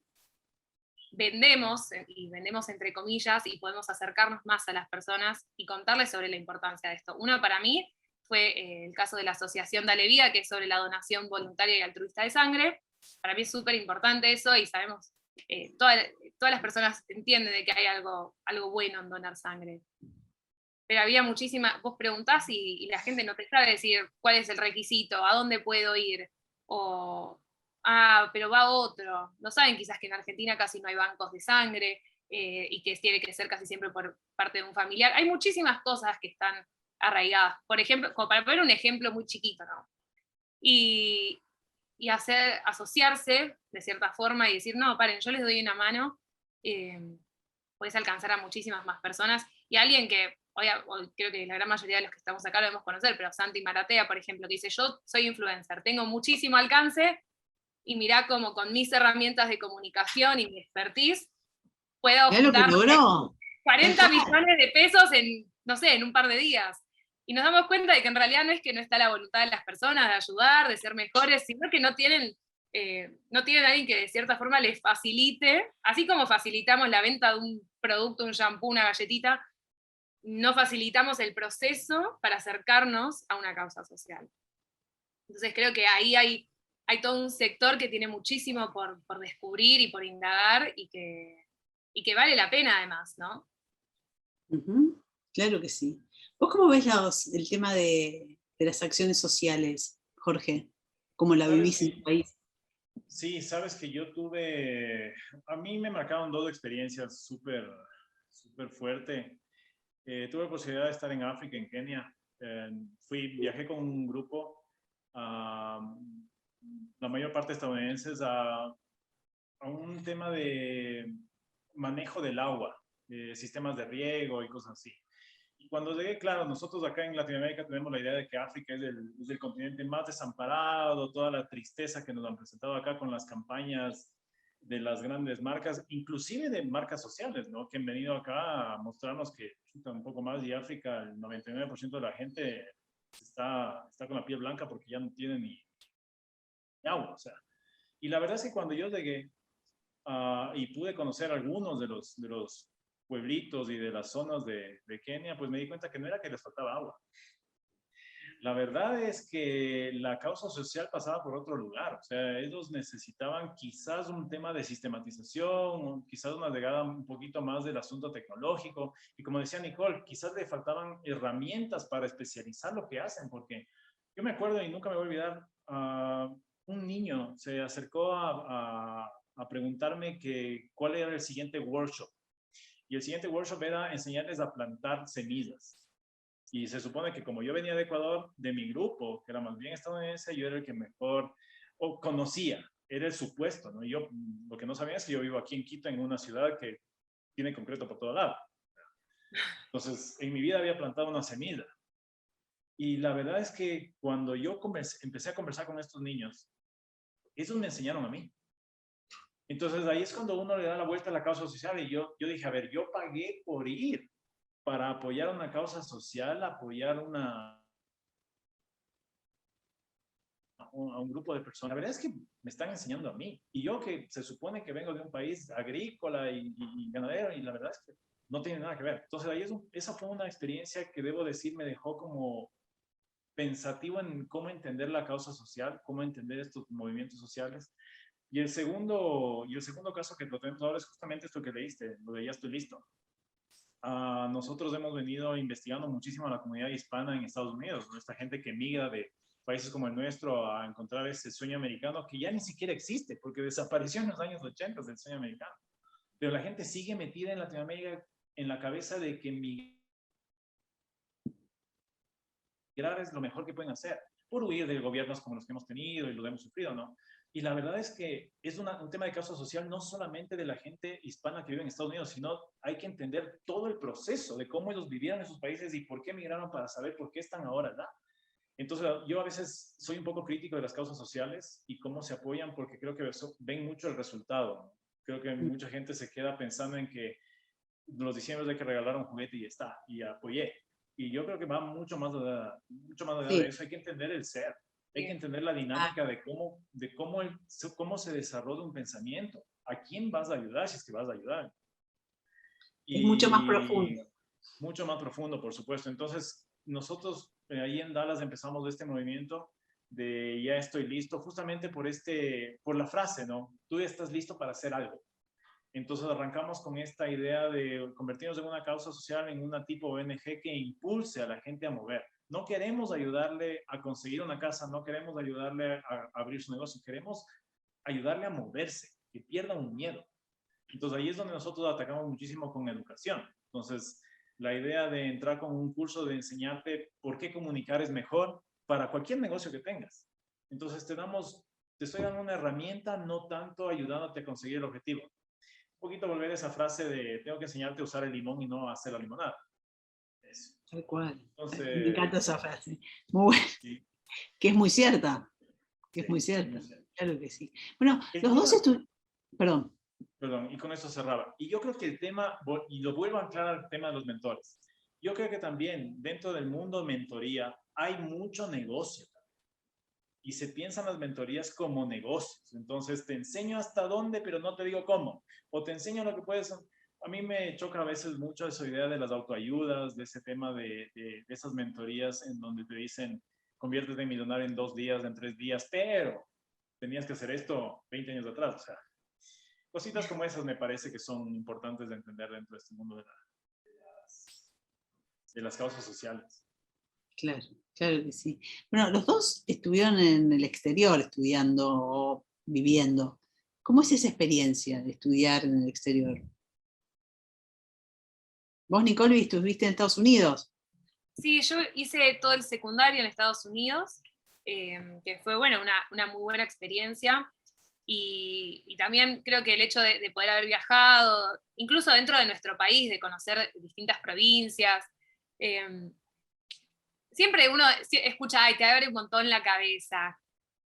vendemos, y vendemos entre comillas, y podemos acercarnos más a las personas y contarles sobre la importancia de esto. Uno, para mí, fue el caso de la Asociación Dale Vida, que es sobre la donación voluntaria y altruista de sangre. Para mí es súper importante eso, y sabemos, todas las personas entienden de que hay algo bueno en donar sangre. Pero había vos preguntás y la gente no te sabe decir cuál es el requisito, a dónde puedo ir, o, pero va otro. No saben quizás que en Argentina casi no hay bancos de sangre, y que tiene que ser casi siempre por parte de un familiar. Hay muchísimas cosas que están arraigadas. Por ejemplo, como para poner un ejemplo muy chiquito, ¿no? Y asociarse de cierta forma y decir, no, paren, yo les doy una mano, puedes alcanzar a muchísimas más personas. Y alguien que hoy creo que la gran mayoría de los que estamos acá lo debemos conocer, pero Santi Maratea, por ejemplo, que dice, yo soy influencer, tengo muchísimo alcance, y mirá cómo con mis herramientas de comunicación y mi expertise puedo Mirá lo que juntar logró. 40 millones de pesos en, no sé, en un par de días. Y nos damos cuenta de que en realidad no es que no está la voluntad de las personas de ayudar, de ser mejores, sino que no tienen alguien que de cierta forma les facilite, así como facilitamos la venta de un producto, un shampoo, una galletita, no facilitamos el proceso para acercarnos a una causa social. Entonces creo que ahí hay todo un sector que tiene muchísimo por descubrir y por indagar, y que vale la pena además, ¿no? Ujú, claro que sí. ¿Vos cómo ves el tema de las acciones sociales, Jorge? ¿Cómo la Sabes vivís en tu que, país? sí, sabes que a mí me marcaron dos experiencias súper, súper fuerte. Tuve la posibilidad de estar en África, en Kenia. Viajé con un grupo, la mayor parte estadounidenses, a un tema de manejo del agua, sistemas de riego y cosas así. Y cuando llegué, claro, nosotros acá en Latinoamérica tenemos la idea de que África es el continente más desamparado, toda la tristeza que nos han presentado acá con las campañas de las grandes marcas, inclusive de marcas sociales, ¿no? Que han venido acá a mostrarnos que un poco más, y África, el 99% de la gente está con la piel blanca porque ya no tiene ni agua, o sea. Y la verdad es que cuando yo llegué, y pude conocer algunos de los pueblitos y de las zonas de Kenia, pues me di cuenta que no era que les faltaba agua. La verdad es que la causa social pasaba por otro lugar. O sea, ellos necesitaban quizás un tema de sistematización, quizás una llegada un poquito más del asunto tecnológico. Y como decía Nicole, quizás le faltaban herramientas para especializar lo que hacen, porque yo me acuerdo y nunca me voy a olvidar, un niño se acercó a preguntarme cuál era el siguiente workshop. Y el siguiente workshop era enseñarles a plantar semillas. Y se supone que como yo venía de Ecuador, de mi grupo, que era más bien estadounidense, yo era el que mejor conocía, era el supuesto, ¿no? Y yo lo que no sabía es que yo vivo aquí en Quito, en una ciudad que tiene concreto por todo lado. Entonces, en mi vida había plantado una semilla. Y la verdad es que cuando yo empecé a conversar con estos niños, ellos me enseñaron a mí. Entonces ahí es cuando uno le da la vuelta a la causa social, y yo dije, a ver, yo pagué por ir para apoyar una causa social, apoyar a un grupo de personas. La verdad es que me están enseñando a mí. Y yo, que se supone que vengo de un país agrícola y ganadero, y la verdad es que no tiene nada que ver. Entonces ahí esa fue una experiencia que debo decir me dejó como pensativo en cómo entender la causa social, cómo entender estos movimientos sociales. Y el segundo caso que lo tenemos ahora es justamente esto que leíste, lo de Ya estoy listo. Nosotros hemos venido investigando muchísimo a la comunidad hispana en Estados Unidos, ¿no? Esta gente que migra de países como el nuestro a encontrar ese sueño americano que ya ni siquiera existe, porque desapareció en los años 80 del sueño americano. Pero la gente sigue metida en Latinoamérica en la cabeza de que migrar es lo mejor que pueden hacer, por huir de gobiernos como los que hemos tenido y lo hemos sufrido, ¿no? Y la verdad es que es un tema de causa social no solamente de la gente hispana que vive en Estados Unidos, sino hay que entender todo el proceso de cómo ellos vivieron en esos países y por qué migraron, para saber por qué están ahora, ¿verdad? Entonces, yo a veces soy un poco crítico de las causas sociales y cómo se apoyan, porque creo que ven mucho el resultado, ¿no? Creo que mucha gente se queda pensando en que los diciembre hay que regalar un juguete y ya está, y apoyé. Y yo creo que va mucho más allá de Sí. eso. Hay que entender el ser, hay que entender la Ah, dinámica de cómo se desarrolla un pensamiento. ¿A quién vas a ayudar si es que vas a ayudar? es mucho más Y profundo. mucho más profundo, por supuesto. Entonces, nosotros ahí en Dallas empezamos este movimiento de ya estoy listo, justamente por la frase, ¿no? Tú ya estás listo para hacer algo. Entonces arrancamos con esta idea de convertirnos en una causa social, en una tipo ONG que impulse a la gente a mover. No queremos ayudarle a conseguir una casa, no queremos ayudarle a abrir su negocio, queremos ayudarle a moverse, que pierda un miedo. Entonces ahí es donde nosotros atacamos muchísimo con educación. Entonces la idea de entrar con un curso de enseñarte por qué comunicar es mejor para cualquier negocio que tengas. Entonces te estoy dando una herramienta, no tanto ayudándote a conseguir el objetivo. Un poquito volver a esa frase de tengo que enseñarte a usar el limón y no a hacer la limonada. Eso. Tal cual. Entonces, Me encanta esa frase. Muy buena. sí, Que es muy cierta. Que sí, es muy cierta. muy cierto. Claro que sí. Bueno, El los dos tema, estudian. Perdón. perdón, y con esto cerraba. Y yo creo que el tema, y lo vuelvo a aclarar al tema de los mentores, yo creo que también dentro del mundo mentoría hay mucho negocio. Y se piensan las mentorías como negocios. Entonces te enseño hasta dónde, pero no te digo cómo. O te enseño lo que puedes. A mí me choca a veces mucho esa idea de las autoayudas, de ese tema de esas mentorías en donde te dicen, conviértete en millonario en 2 días, en 3 días, pero tenías que hacer esto 20 años atrás. O sea, cositas como esas me parece que son importantes de entender dentro de este mundo de las causas sociales. Claro, claro que sí. Bueno, los dos estuvieron en el exterior estudiando o viviendo. ¿Cómo es esa experiencia de estudiar en el exterior? Vos, Nicole, estuviste en Estados Unidos. Sí, yo hice todo el secundario en Estados Unidos, que fue, bueno, una muy buena experiencia. Y también creo que el hecho de poder haber viajado, incluso dentro de nuestro país, de conocer distintas provincias, siempre uno escucha, ay, te abre un montón la cabeza.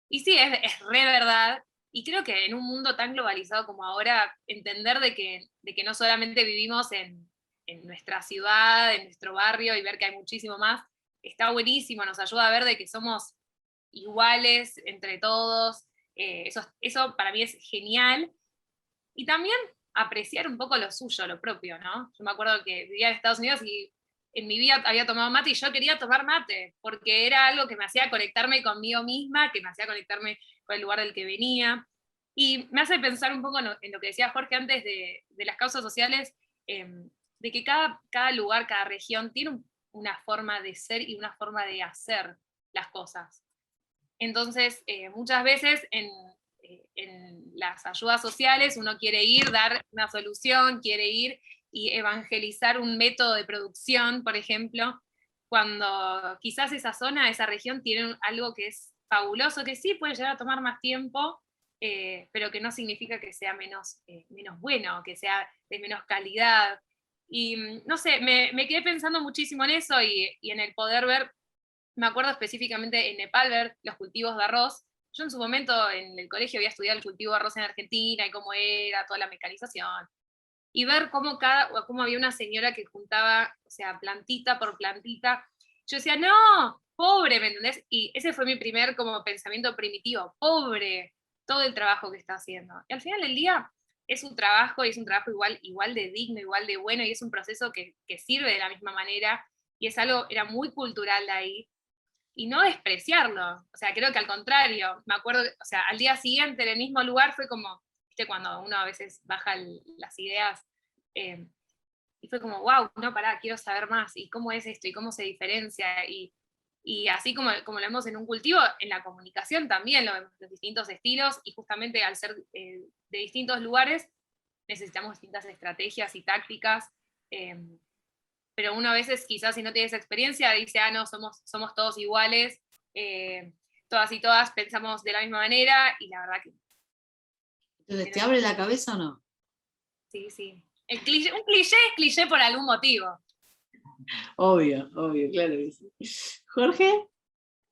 Y sí, es re verdad. Y creo que en un mundo tan globalizado como ahora, entender de que no solamente vivimos en nuestra ciudad, en nuestro barrio, y ver que hay muchísimo más, está buenísimo, nos ayuda a ver de que somos iguales entre todos. Eso para mí es genial. Y también apreciar un poco lo suyo, lo propio, ¿no? Yo me acuerdo que vivía en Estados Unidos y en mi vida había tomado mate y yo quería tomar mate, porque era algo que me hacía conectarme conmigo misma, que me hacía conectarme con el lugar del que venía. Y me hace pensar un poco en lo que decía Jorge antes de las causas sociales, eh, de que cada lugar, cada región tiene una forma de ser y una forma de hacer las cosas. Entonces, muchas veces en las ayudas sociales uno quiere ir, dar una solución, quiere ir y evangelizar un método de producción, por ejemplo, cuando quizás esa zona, esa región tiene algo que es fabuloso, que sí puede llegar a tomar más tiempo, pero que no significa que sea menos bueno, que sea de menos calidad. Y no sé, me quedé pensando muchísimo en eso y en el poder ver. Me acuerdo específicamente en Nepal ver los cultivos de arroz. Yo en su momento en el colegio había estudiado el cultivo de arroz en Argentina y cómo era toda la mecanización. Y ver cómo había una señora que juntaba, o sea, plantita por plantita. Yo decía, no, pobre, ¿me entendés? Y ese fue mi primer como pensamiento primitivo, pobre, todo el trabajo que está haciendo. Y al final del día es un trabajo y es un trabajo igual de digno, igual de bueno, y es un proceso que sirve de la misma manera. Y es algo, era muy cultural de ahí y no despreciarlo. O sea, creo que al contrario, me acuerdo, o sea, al día siguiente en el mismo lugar fue como, viste, cuando uno a veces baja las ideas, eh, y fue como, wow, no, pará, quiero saber más, y cómo es esto, y cómo se diferencia, y así como lo vemos en un cultivo, en la comunicación también lo vemos, los distintos estilos, y justamente al ser de distintos lugares, necesitamos distintas estrategias y tácticas. eh, pero uno a veces quizás si no tiene esa experiencia dice, ah, no, somos todos iguales, eh, todas y todas pensamos de la misma manera, y la verdad Entonces, que no ¿te es abre así. la cabeza o no? Sí, sí. Un cliché es cliché por algún motivo. Obvio, obvio, claro que sí. Jorge,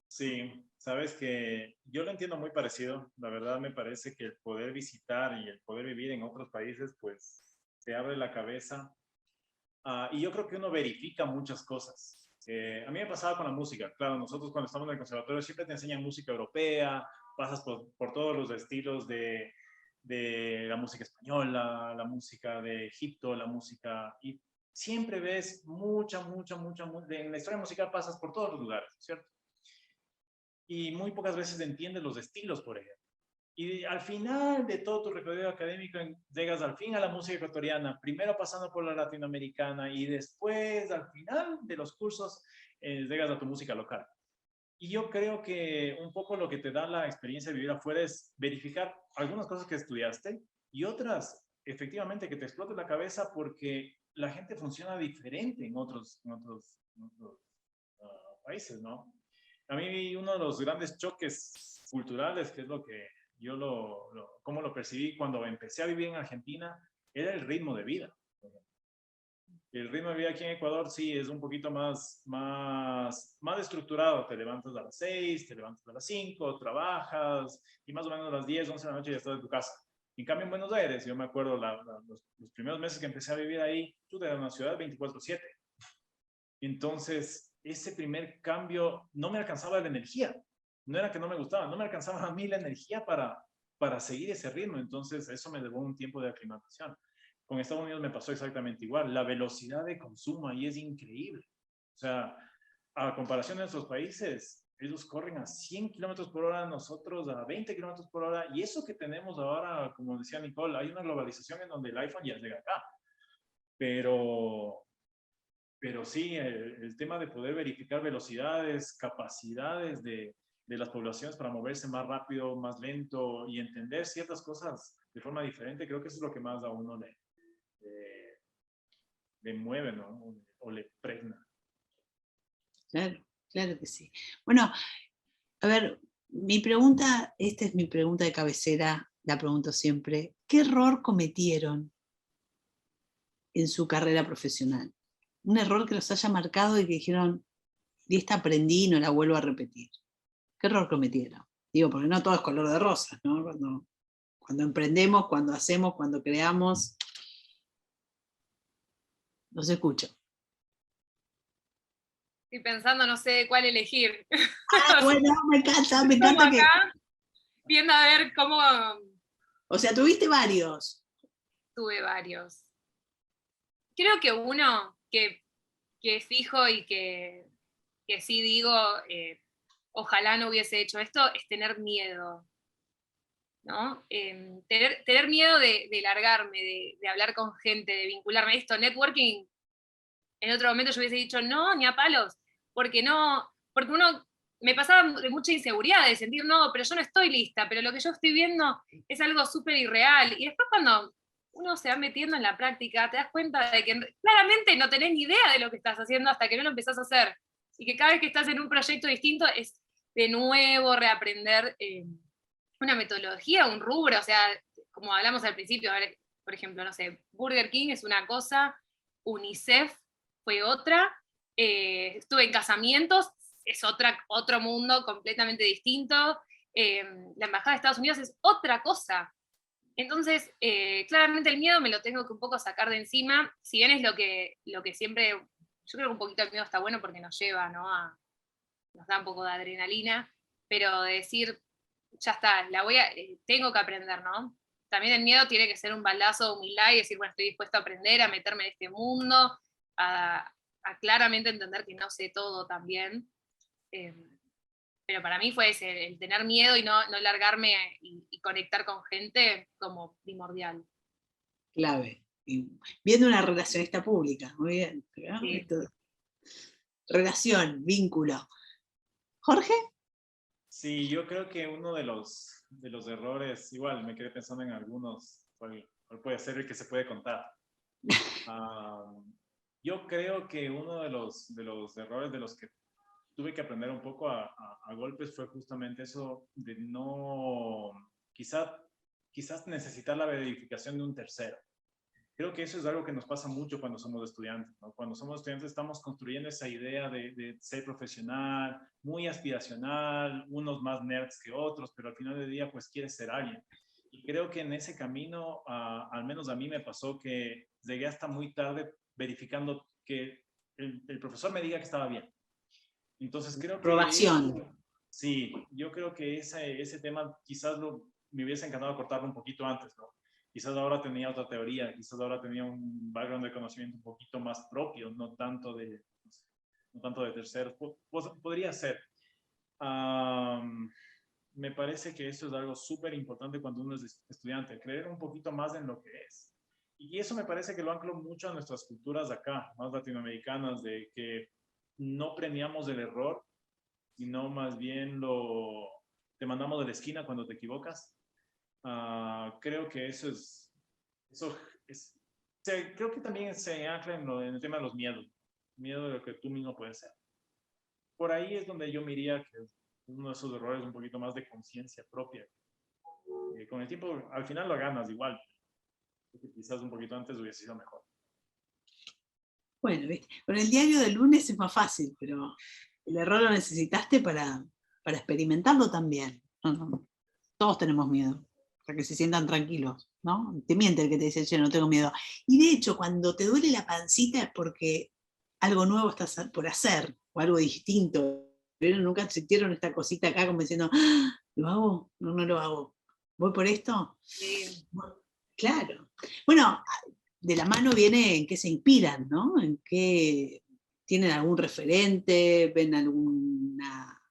Sí, sabes que yo lo entiendo muy parecido. La verdad me parece que el poder visitar y el poder vivir en otros países, pues te abre la cabeza. Y yo creo que uno verifica muchas cosas. A mí me pasaba con la música. Claro, nosotros cuando estamos en el conservatorio siempre te enseñan música europea, pasas por todos los estilos de la música española, la música de Egipto, la música. Y siempre ves en la historia musical pasas por todos los lugares, ¿cierto? Y muy pocas veces entiendes los estilos, por ejemplo. Y al final de todo tu recorrido académico llegas al fin a la música ecuatoriana, primero pasando por la latinoamericana y después al final de los cursos llegas a tu música local. Y yo creo que un poco lo que te da la experiencia de vivir afuera es verificar algunas cosas que estudiaste y otras, efectivamente, que te explote la cabeza porque la gente funciona diferente en otros países, ¿no? A mí uno de los grandes choques culturales, que es lo que yo cómo lo percibí cuando empecé a vivir en Argentina, era el ritmo de vida. El ritmo de vida aquí en Ecuador sí es un poquito más estructurado. Te levantas a las 6, te levantas a las 5, trabajas y más o menos a las 10, 11 de la noche ya estás en tu casa. En cambio en Buenos Aires, yo me acuerdo los primeros meses que empecé a vivir ahí, tú eras una ciudad 24/7. Entonces, ese primer cambio no me alcanzaba la energía. No era que no me gustaba, no me alcanzaba a mí la energía para seguir ese ritmo. Entonces, eso me llevó un tiempo de aclimatación. Con Estados Unidos me pasó exactamente igual. La velocidad de consumo ahí es increíble. O sea, a comparación de nuestros países, ellos corren a 100 kilómetros por hora, nosotros a 20 kilómetros por hora. Y eso que tenemos ahora, como decía Nicole, hay una globalización en donde el iPhone ya llega acá. Pero sí, el tema de poder verificar velocidades, capacidades de las poblaciones para moverse más rápido, más lento y entender ciertas cosas de forma diferente, creo que eso es lo que más a uno le mueve, ¿no? O le pregna. Claro, claro que sí. Bueno, a ver, mi pregunta, esta es mi pregunta de cabecera, la pregunto siempre. ¿Qué error cometieron en su carrera profesional? Un error que los haya marcado y que dijeron, de esta aprendí y no la vuelvo a repetir. ¿Qué error cometieron? Digo, porque no todo es color de rosas, ¿no? Cuando emprendemos, cuando hacemos, cuando creamos, los escucho. Estoy pensando, no sé cuál elegir. Bueno, me encanta que... Acá, viendo a ver cómo... O sea, tuviste varios. Tuve varios. Creo que uno que fijo y que sí digo, ojalá no hubiese hecho esto, es tener miedo, ¿no? Tener miedo de largarme, de hablar con gente, de vincularme a esto. Networking, en otro momento yo hubiese dicho, no, ni a palos, porque uno me pasaba de mucha inseguridad, de sentir, no, pero yo no estoy lista, pero lo que yo estoy viendo es algo súper irreal. Y después cuando uno se va metiendo en la práctica, te das cuenta de que claramente no tenés ni idea de lo que estás haciendo hasta que no lo empezás a hacer. Y que cada vez que estás en un proyecto distinto es de nuevo reaprender una metodología, un rubro, o sea, como hablamos al principio, a ver, por ejemplo, no sé, Burger King es una cosa, UNICEF fue otra, estuve en casamientos, es otro mundo completamente distinto, la Embajada de Estados Unidos es otra cosa. Entonces, claramente el miedo me lo tengo que un poco sacar de encima, si bien es lo que siempre, yo creo que un poquito el miedo está bueno porque nos lleva, ¿no? Nos da un poco de adrenalina, pero de decir, ya está, tengo que aprender, ¿no? También el miedo tiene que ser un baldazo de humildad y decir, bueno, estoy dispuesto a aprender, a meterme en este mundo, a claramente entender que no sé todo también. Pero para mí fue ese, el tener miedo y no largarme y conectar con gente como primordial. Clave. Y viendo una relacionista pública, muy bien. ¿No? Sí. Relación, vínculo. ¿Jorge? Sí, yo creo que uno de los errores, igual me quedé pensando en algunos, cuál puede ser el que se puede contar. Yo creo que uno de los errores de los que tuve que aprender un poco a golpes fue justamente eso de no, quizás necesitar la verificación de un tercero. Creo que eso es algo que nos pasa mucho cuando somos estudiantes, ¿no? Cuando somos estudiantes estamos construyendo esa idea de ser profesional, muy aspiracional, unos más nerds que otros, pero al final del día pues quieres ser alguien. Y creo que en ese camino, al menos a mí me pasó que llegué hasta muy tarde verificando que el profesor me diga que estaba bien. Entonces creo que... Aprobación. Sí, yo creo que ese tema quizás me hubiese encantado cortarlo un poquito antes, ¿no? Quizás ahora tenía otra teoría, quizás ahora tenía un background de conocimiento un poquito más propio, no tanto de, no tanto de terceros. Podría ser. Me parece que eso es algo súper importante cuando uno es estudiante, creer un poquito más en lo que es. Y eso me parece que lo anclo mucho a nuestras culturas de acá, más latinoamericanas, de que no premiamos el error, sino más bien te mandamos de la esquina cuando te equivocas. Creo que eso es creo que también se ancla en el tema de los miedos, miedo de lo que tú mismo puedes ser. Por ahí es donde yo me iría que uno de esos errores un poquito más de conciencia propia. Con el tiempo, al final lo ganas igual, porque quizás un poquito antes hubiese sido mejor. Bueno, ¿viste? Con el diario del lunes es más fácil, pero el error lo necesitaste para experimentarlo también. No. Todos tenemos miedo, para que se sientan tranquilos, ¿no? Te miente el que te dice, che, no tengo miedo. Y de hecho, cuando te duele la pancita es porque algo nuevo estás por hacer, o algo distinto. Pero nunca sintieron esta cosita acá como diciendo, ¡ah! ¿Lo hago? No, no lo hago. ¿Voy por esto? Sí. Bueno, claro. Bueno, de la mano viene en qué se inspiran, ¿no? En qué tienen algún referente, ven alguna,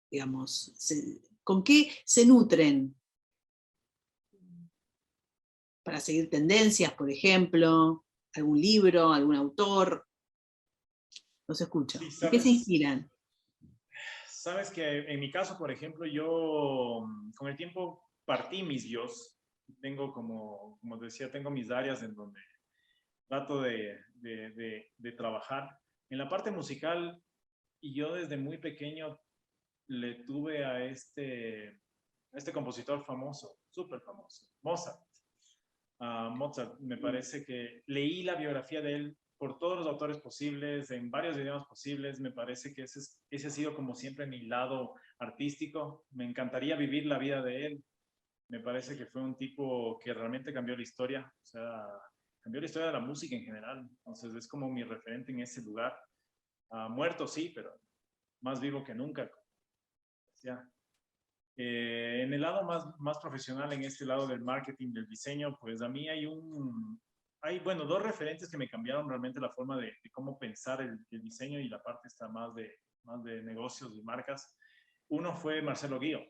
digamos, con qué se nutren para seguir tendencias, por ejemplo, algún libro, algún autor. Los escucho. Sí, ¿En qué se inspiran? sabes que en mi caso, por ejemplo, yo con el tiempo partí mis yos. Tengo como decía, tengo mis áreas en donde trato de trabajar. En la parte musical, y yo desde muy pequeño le tuve a este compositor famoso, súper famoso, Mozart. Mozart, me parece que leí la biografía de él por todos los autores posibles, en varios idiomas posibles. Me parece que ese ha sido como siempre mi lado artístico. Me encantaría vivir la vida de él. Me parece que fue un tipo que realmente cambió la historia, o sea, cambió la historia de la música en general. Entonces es como mi referente en ese lugar. Muerto sí, pero más vivo que nunca. Ya. En el lado más profesional, en este lado del marketing, del diseño, pues a mí bueno, dos referentes que me cambiaron realmente la forma de cómo pensar el diseño y la parte está más de negocios y marcas. Uno fue Marcelo Gio,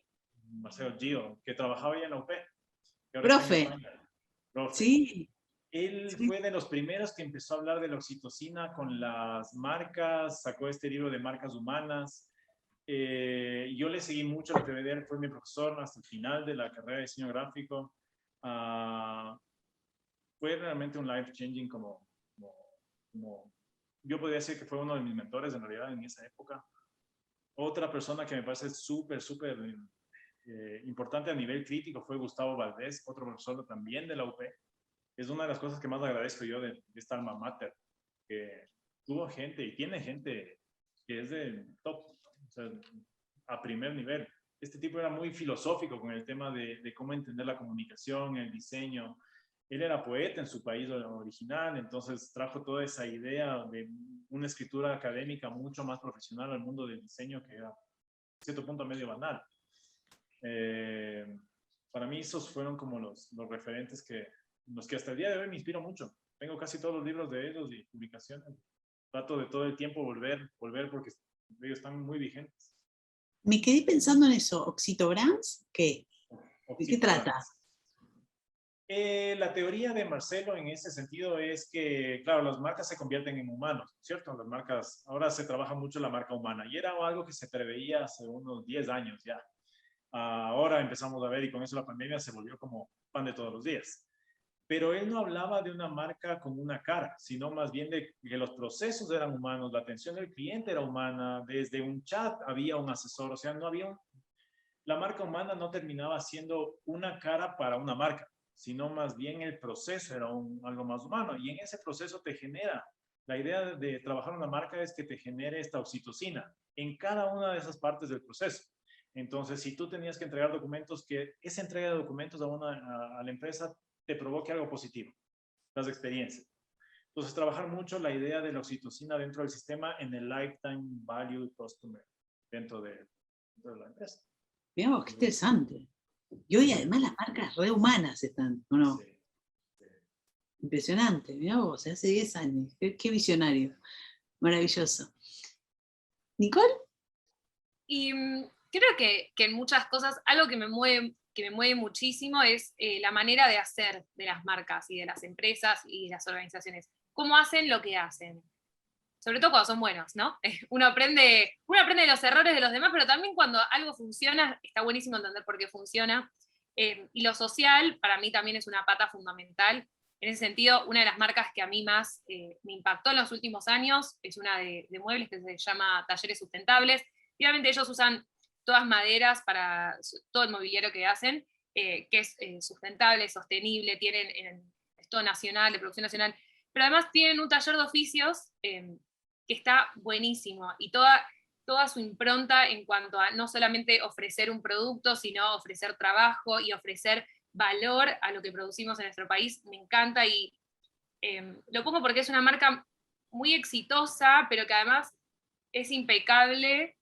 que trabajaba ya en la UP, que ahora está en Profe, España. Profe. sí, Él sí. fue de los primeros que empezó a hablar de la oxitocina con las marcas, sacó este libro de marcas humanas. Yo le seguí mucho lo que de él, fue mi profesor hasta el final de la carrera de diseño gráfico. Fue realmente un life changing como yo podría decir que fue uno de mis mentores en realidad en esa época. Otra persona que me parece súper importante a nivel crítico fue Gustavo Valdés, otro profesor también de la UP. Es una de las cosas que más agradezco yo de esta alma mater, que tuvo gente y tiene gente que es de top, o sea, a primer nivel. Este tipo era muy filosófico con el tema de cómo entender la comunicación, el diseño. Él era poeta en su país original, entonces trajo toda esa idea de una escritura académica mucho más profesional al mundo del diseño que era, a cierto punto, medio banal. Para mí esos fueron como los referentes los que hasta el día de hoy me inspiran mucho. Tengo casi todos los libros de ellos y publicaciones. Trato de todo el tiempo volver porque ellos están muy vigentes. Me quedé pensando en eso. ¿Oxitograms? ¿Qué? ¿De qué trata? La teoría de Marcelo en ese sentido es que, claro, las marcas se convierten en humanos, ¿cierto? Las marcas, ahora se trabaja mucho la marca humana y era algo que se preveía hace unos 10 años ya. Ahora empezamos a ver y con eso la pandemia se volvió como pan de todos los días. Pero él no hablaba de una marca con una cara, sino más bien de que los procesos eran humanos, la atención del cliente era humana, desde un chat había un asesor, o sea, no había la marca humana no terminaba siendo una cara para una marca, sino más bien el proceso era algo más humano. Y en ese proceso te genera, la idea de trabajar una marca es que te genere esta oxitocina en cada una de esas partes del proceso. Entonces, si tú tenías que entregar documentos, que esa entrega de documentos a la empresa te provoque algo positivo, las experiencias. Entonces, trabajar mucho la idea de la oxitocina dentro del sistema en el lifetime value customer dentro de la empresa. Mirá vos, qué interesante. Y hoy además las marcas rehumanas están, ¿o no? Sí. Impresionante, mirá vos, hace 10 años. Qué visionario. Maravilloso. ¿Nicole? Y creo que en muchas cosas, algo que me mueve muchísimo es la manera de hacer de las marcas y de las empresas y de las organizaciones. Cómo hacen lo que hacen. Sobre todo cuando son buenos, ¿no? Uno aprende de los errores de los demás, pero también cuando algo funciona, está buenísimo entender por qué funciona. Y lo social, para mí también es una pata fundamental. En ese sentido, una de las marcas que a mí más me impactó en los últimos años es una de muebles que se llama Talleres Sustentables. Y obviamente ellos usan todas maderas para todo el mobiliario que hacen, que es sustentable, sostenible, es todo nacional, de producción nacional, pero además tienen un taller de oficios que está buenísimo, y toda su impronta en cuanto a no solamente ofrecer un producto, sino ofrecer trabajo y ofrecer valor a lo que producimos en nuestro país, me encanta, y lo pongo porque es una marca muy exitosa, pero que además es impecable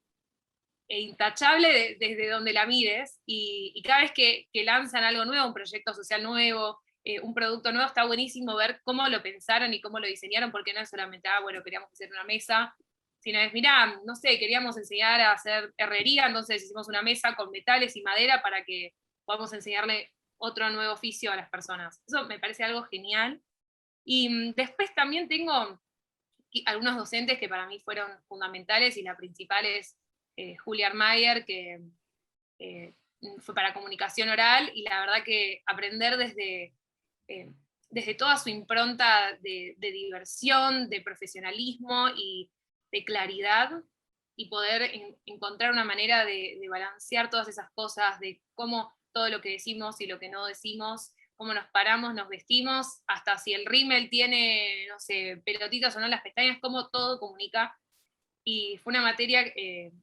e intachable desde donde la mires, y cada vez que lanzan algo nuevo, un proyecto social nuevo, un producto nuevo, está buenísimo ver cómo lo pensaron y cómo lo diseñaron, porque no es solamente, bueno, queríamos hacer una mesa, sino es, mirá, no sé, queríamos enseñar a hacer herrería, entonces hicimos una mesa con metales y madera para que podamos enseñarle otro nuevo oficio a las personas. Eso me parece algo genial. Y después también tengo algunos docentes que para mí fueron fundamentales, y la principal es Julia Armayer, que fue para comunicación oral, y la verdad que aprender desde toda su impronta de diversión, de profesionalismo y de claridad, y poder encontrar una manera de balancear todas esas cosas, de cómo todo lo que decimos y lo que no decimos, cómo nos paramos, nos vestimos, hasta si el rímel tiene, no sé, pelotitas o no las pestañas, cómo todo comunica. Y fue una materia que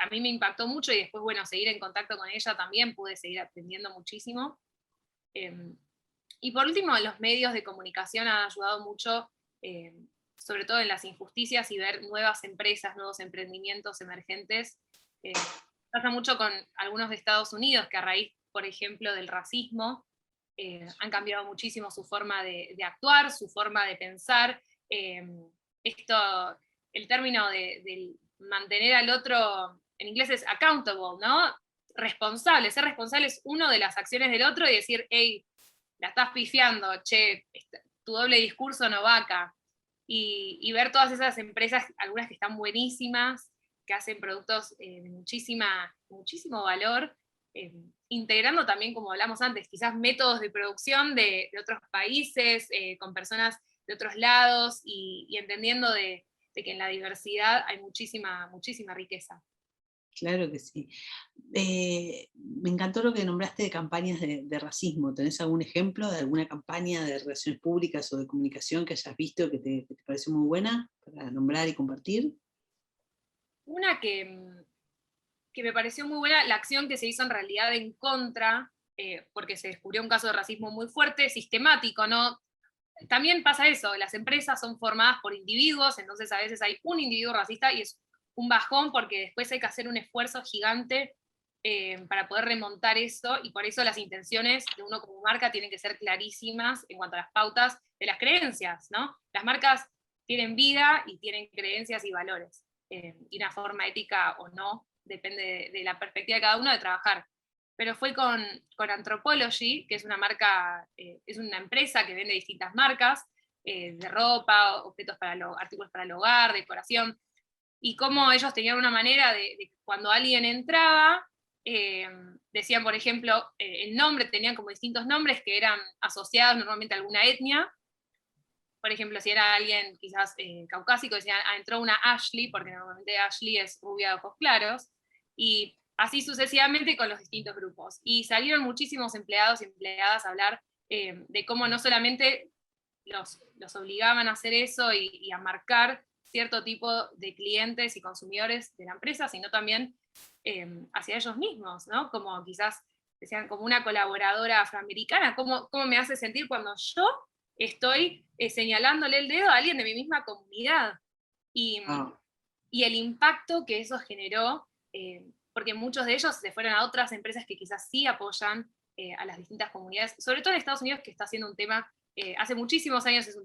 a mí me impactó mucho, y después, bueno, seguir en contacto con ella también, pude seguir aprendiendo muchísimo. Y por último, los medios de comunicación han ayudado mucho, sobre todo en las injusticias, y ver nuevas empresas, nuevos emprendimientos emergentes. Pasa mucho con algunos de Estados Unidos, que a raíz, por ejemplo, del racismo, han cambiado muchísimo su forma de actuar, su forma de pensar. El término de mantener al otro, en inglés es accountable, ¿no? Responsable. Ser responsable es uno de las acciones del otro, y decir, hey, la estás pifiando, che, tu doble discurso no va acá. Y ver todas esas empresas, algunas que están buenísimas, que hacen productos de muchísimo valor, integrando también, como hablamos antes, quizás métodos de producción de otros países, con personas de otros lados, y entendiendo de que en la diversidad hay muchísima riqueza. Claro que sí. Me encantó lo que nombraste de campañas de racismo. ¿Tenés algún ejemplo de alguna campaña de relaciones públicas o de comunicación que hayas visto que te pareció muy buena para nombrar y compartir? Una que me pareció muy buena, la acción que se hizo en realidad en contra, porque se descubrió un caso de racismo muy fuerte, sistemático, ¿no? También pasa eso, las empresas son formadas por individuos, entonces a veces hay un individuo racista y es un bajón, porque después hay que hacer un esfuerzo gigante para poder remontar eso, y por eso las intenciones de uno como marca tienen que ser clarísimas en cuanto a las pautas de las creencias, ¿no? Las marcas tienen vida y tienen creencias y valores, y una forma ética o no, depende de la perspectiva de cada uno de trabajar. Pero fue con Anthropology, que es una marca, es una empresa que vende distintas marcas de ropa, objetos artículos para el hogar, decoración, y cómo ellos tenían una manera de cuando alguien entraba, decían, por ejemplo, el nombre, tenían como distintos nombres que eran asociados normalmente a alguna etnia. Por ejemplo, si era alguien quizás caucásico, decían, entró una Ashley, porque normalmente Ashley es rubia de ojos claros, y así sucesivamente con los distintos grupos. Y salieron muchísimos empleados y empleadas a hablar de cómo no solamente los obligaban a hacer eso y a marcar cierto tipo de clientes y consumidores de la empresa, sino también hacia ellos mismos, ¿no? Como quizás decían, como una colaboradora afroamericana, ¿cómo me hace sentir cuando yo estoy señalándole el dedo a alguien de mi misma comunidad? Y, y el impacto que eso generó, porque muchos de ellos se fueron a otras empresas que quizás sí apoyan a las distintas comunidades, sobre todo en Estados Unidos, que está siendo un tema hace muchísimos años es o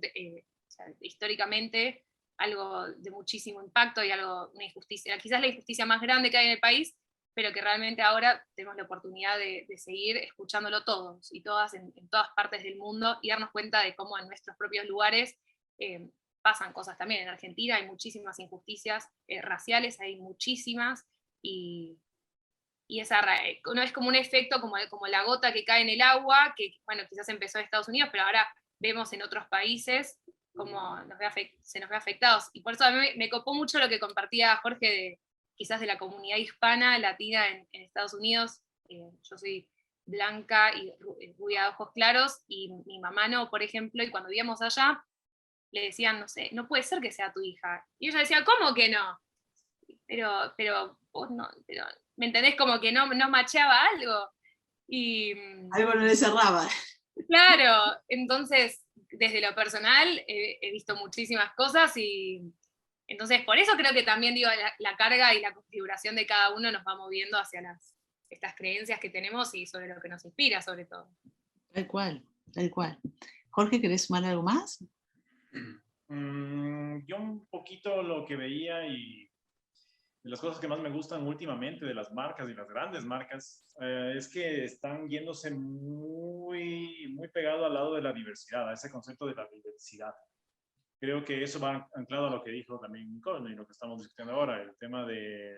sea, históricamente algo de muchísimo impacto y una injusticia, quizás la injusticia más grande que hay en el país, pero que realmente ahora tenemos la oportunidad de seguir escuchándolo todos y todas en todas partes del mundo y darnos cuenta de cómo en nuestros propios lugares pasan cosas también. En Argentina hay muchísimas injusticias raciales, hay muchísimas, y no es como un efecto como la gota que cae en el agua, que bueno, quizás empezó en Estados Unidos, pero ahora vemos en otros países cómo se nos ve afectados. Y por eso a mí me copó mucho lo que compartía Jorge quizás de la comunidad hispana, latina en Estados Unidos. Yo soy blanca y rubia de ojos claros, y mi mamá no, por ejemplo, y cuando vivíamos allá, le decían, no sé, no puede ser que sea tu hija. Y ella decía, ¿cómo que no? Pero vos no, pero, ¿me entendés? Como que no macheaba algo. Y Algo no le cerraba. claro, entonces, desde lo personal, he visto muchísimas cosas, y entonces por eso creo que también digo, la carga y la configuración de cada uno nos va moviendo hacia estas creencias que tenemos y sobre lo que nos inspira, sobre todo. Tal cual, tal cual. Jorge, ¿querés sumar algo más? Yo un poquito lo que veía y de las cosas que más me gustan últimamente de las marcas y las grandes marcas es que están yéndose muy, muy pegado al lado de la diversidad, a ese concepto de la diversidad. Creo que eso va anclado a lo que dijo también Nicole y lo que estamos discutiendo ahora, el tema de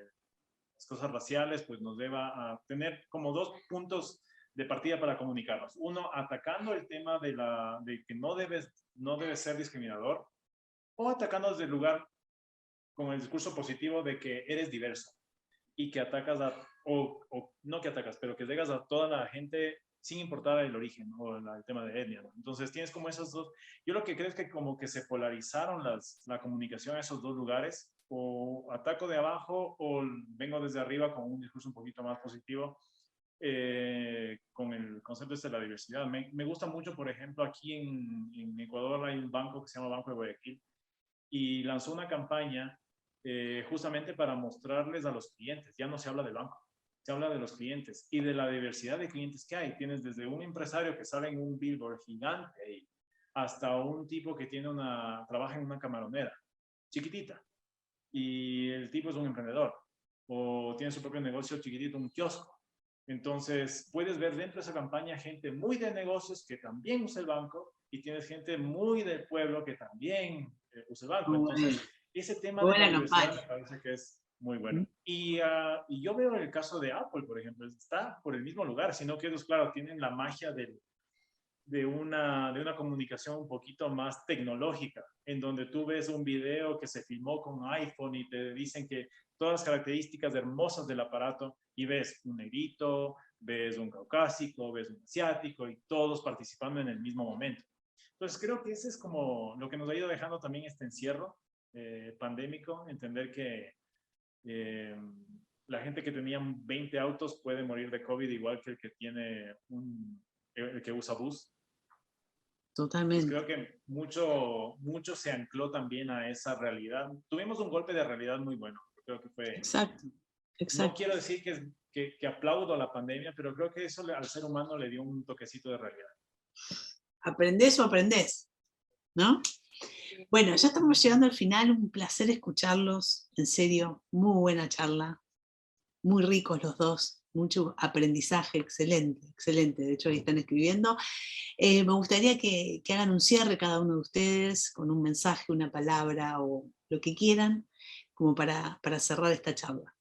las cosas raciales, pues nos lleva a tener como dos puntos de partida para comunicarnos. Uno, atacando el tema de que no debe ser discriminador, o atacando desde el lugar con el discurso positivo de que eres diverso y que atacas o no que atacas, pero que llegas a toda la gente sin importar el origen o el tema de etnia, ¿no? Entonces tienes como esos dos. Yo lo que creo es que como que se polarizaron la comunicación a esos dos lugares, o ataco de abajo o vengo desde arriba con un discurso un poquito más positivo. Con el concepto de la diversidad. Me gusta mucho, por ejemplo, aquí en Ecuador hay un banco que se llama Banco de Guayaquil y lanzó una campaña justamente para mostrarles a los clientes. Ya no se habla del banco, se habla de los clientes y de la diversidad de clientes que hay. Tienes desde un empresario que sale en un billboard gigante ahí, hasta un tipo que trabaja en una camaronera chiquitita y el tipo es un emprendedor o tiene su propio negocio chiquitito, un kiosco. Entonces, puedes ver dentro de esa campaña gente muy de negocios que también usa el banco y tienes gente muy del pueblo que también usa el banco. Entonces, ese tema de la Buena diversidad campaña. me parece que es muy bueno. Y yo veo el caso de Apple, por ejemplo, está por el mismo lugar, sino que ellos, claro, tienen la magia de una comunicación un poquito más tecnológica, en donde tú ves un video que se filmó con iPhone y te dicen que todas las características hermosas del aparato y ves un negrito, ves un caucásico, ves un asiático y todos participando en el mismo momento. Entonces creo que ese es como lo que nos ha ido dejando también este encierro pandémico, entender que la gente que tenía 20 autos puede morir de COVID igual que el que tiene el que usa bus. Pues Totalmente. creo que mucho se ancló también a esa realidad. Tuvimos un golpe de realidad muy bueno. Creo que fue. Exacto, No exacto. quiero decir que aplaudo la pandemia, pero creo que eso al ser humano le dio un toquecito de realidad. Aprendés o aprendés, ¿no? Bueno, ya estamos llegando al final. Un placer escucharlos. En serio, muy buena charla. Muy ricos los dos. Mucho aprendizaje, excelente, excelente. De hecho, ahí están escribiendo. Me gustaría que hagan un cierre cada uno de ustedes con un mensaje, una palabra o lo que quieran, como para cerrar esta charla.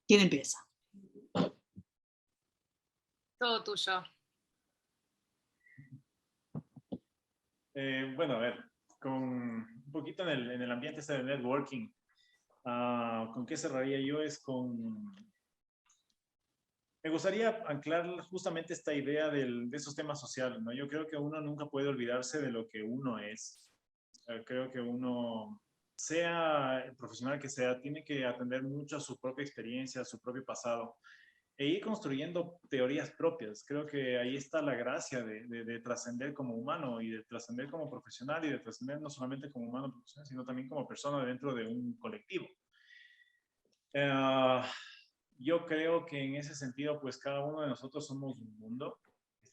¿Quién empieza? Todo tuyo. Bueno, a ver, con un poquito en el ambiente este de networking, ¿con qué cerraría yo? Me gustaría anclar justamente esta idea de esos temas sociales, ¿no? Yo creo que uno nunca puede olvidarse de lo que uno es. Creo que uno, sea el profesional que sea, tiene que atender mucho a su propia experiencia, a su propio pasado, e ir construyendo teorías propias. Creo que ahí está la gracia de trascender como humano y de trascender como profesional y de trascender no solamente como humano profesional, sino también como persona dentro de un colectivo. Yo creo que en ese sentido, pues cada uno de nosotros somos un mundo,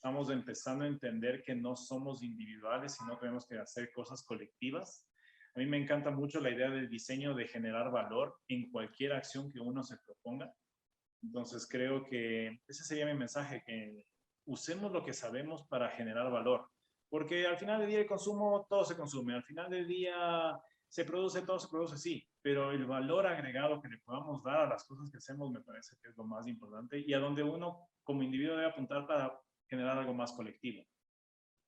estamos empezando a entender que no somos individuales, sino tenemos que hacer cosas colectivas. A mí me encanta mucho la idea del diseño de generar valor en cualquier acción que uno se proponga. Entonces creo que ese sería mi mensaje, que usemos lo que sabemos para generar valor. Porque al final del día el consumo, todo se consume. Al final del día se produce, todo se produce, sí. Pero el valor agregado que le podamos dar a las cosas que hacemos me parece que es lo más importante y a donde uno como individuo debe apuntar para generar algo más colectivo.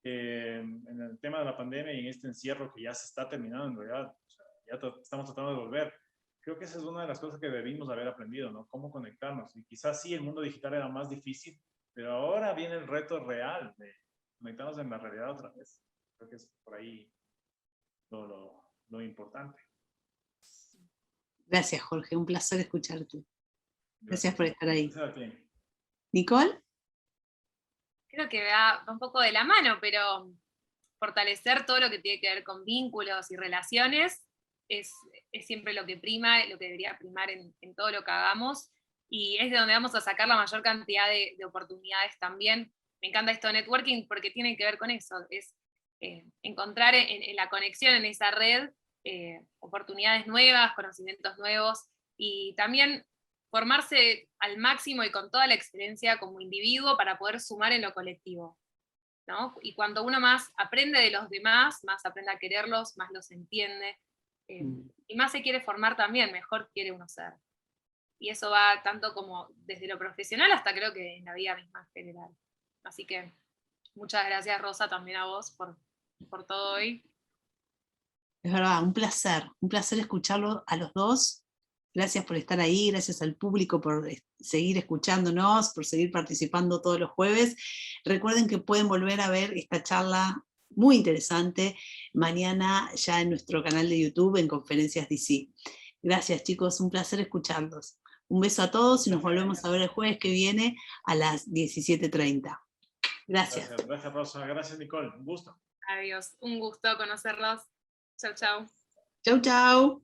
En el tema de la pandemia y en este encierro que ya se está terminando en realidad, o sea, ya estamos tratando de volver. Creo que esa es una de las cosas que debimos haber aprendido, ¿no? Cómo conectarnos. Y quizás sí, el mundo digital era más difícil, pero ahora viene el reto real de conectarnos en la realidad otra vez. Creo que es por ahí lo importante. Gracias, Jorge, un placer escucharte. Gracias por estar ahí. Gracias a ti. ¿Nicole? Creo que va un poco de la mano, pero fortalecer todo lo que tiene que ver con vínculos y relaciones es siempre lo que prima, lo que debería primar en todo lo que hagamos, y es de donde vamos a sacar la mayor cantidad de oportunidades también. Me encanta esto de networking porque tiene que ver con eso, es encontrar en la conexión, en esa red, oportunidades nuevas, conocimientos nuevos, y también formarse al máximo y con toda la excelencia como individuo para poder sumar en lo colectivo, ¿no? Y cuando uno más aprende de los demás, más aprende a quererlos, más los entiende, y más se quiere formar también, mejor quiere uno ser. Y eso va tanto como desde lo profesional hasta creo que en la vida misma en general. Así que muchas gracias, Rosa, también a vos por todo hoy. Es verdad, un placer escucharlo a los dos. Gracias por estar ahí, gracias al público por seguir escuchándonos, por seguir participando todos los jueves. Recuerden que pueden volver a ver esta charla muy interesante mañana ya en nuestro canal de YouTube en Conferencias DC. Gracias, chicos, un placer escucharlos. Un beso a todos y nos volvemos a ver el jueves que viene a las 17:30. Gracias. Gracias, Rosa. Gracias, Nicole. Un gusto. Adiós, un gusto conocerlos. Chau, chau. Chau, chau.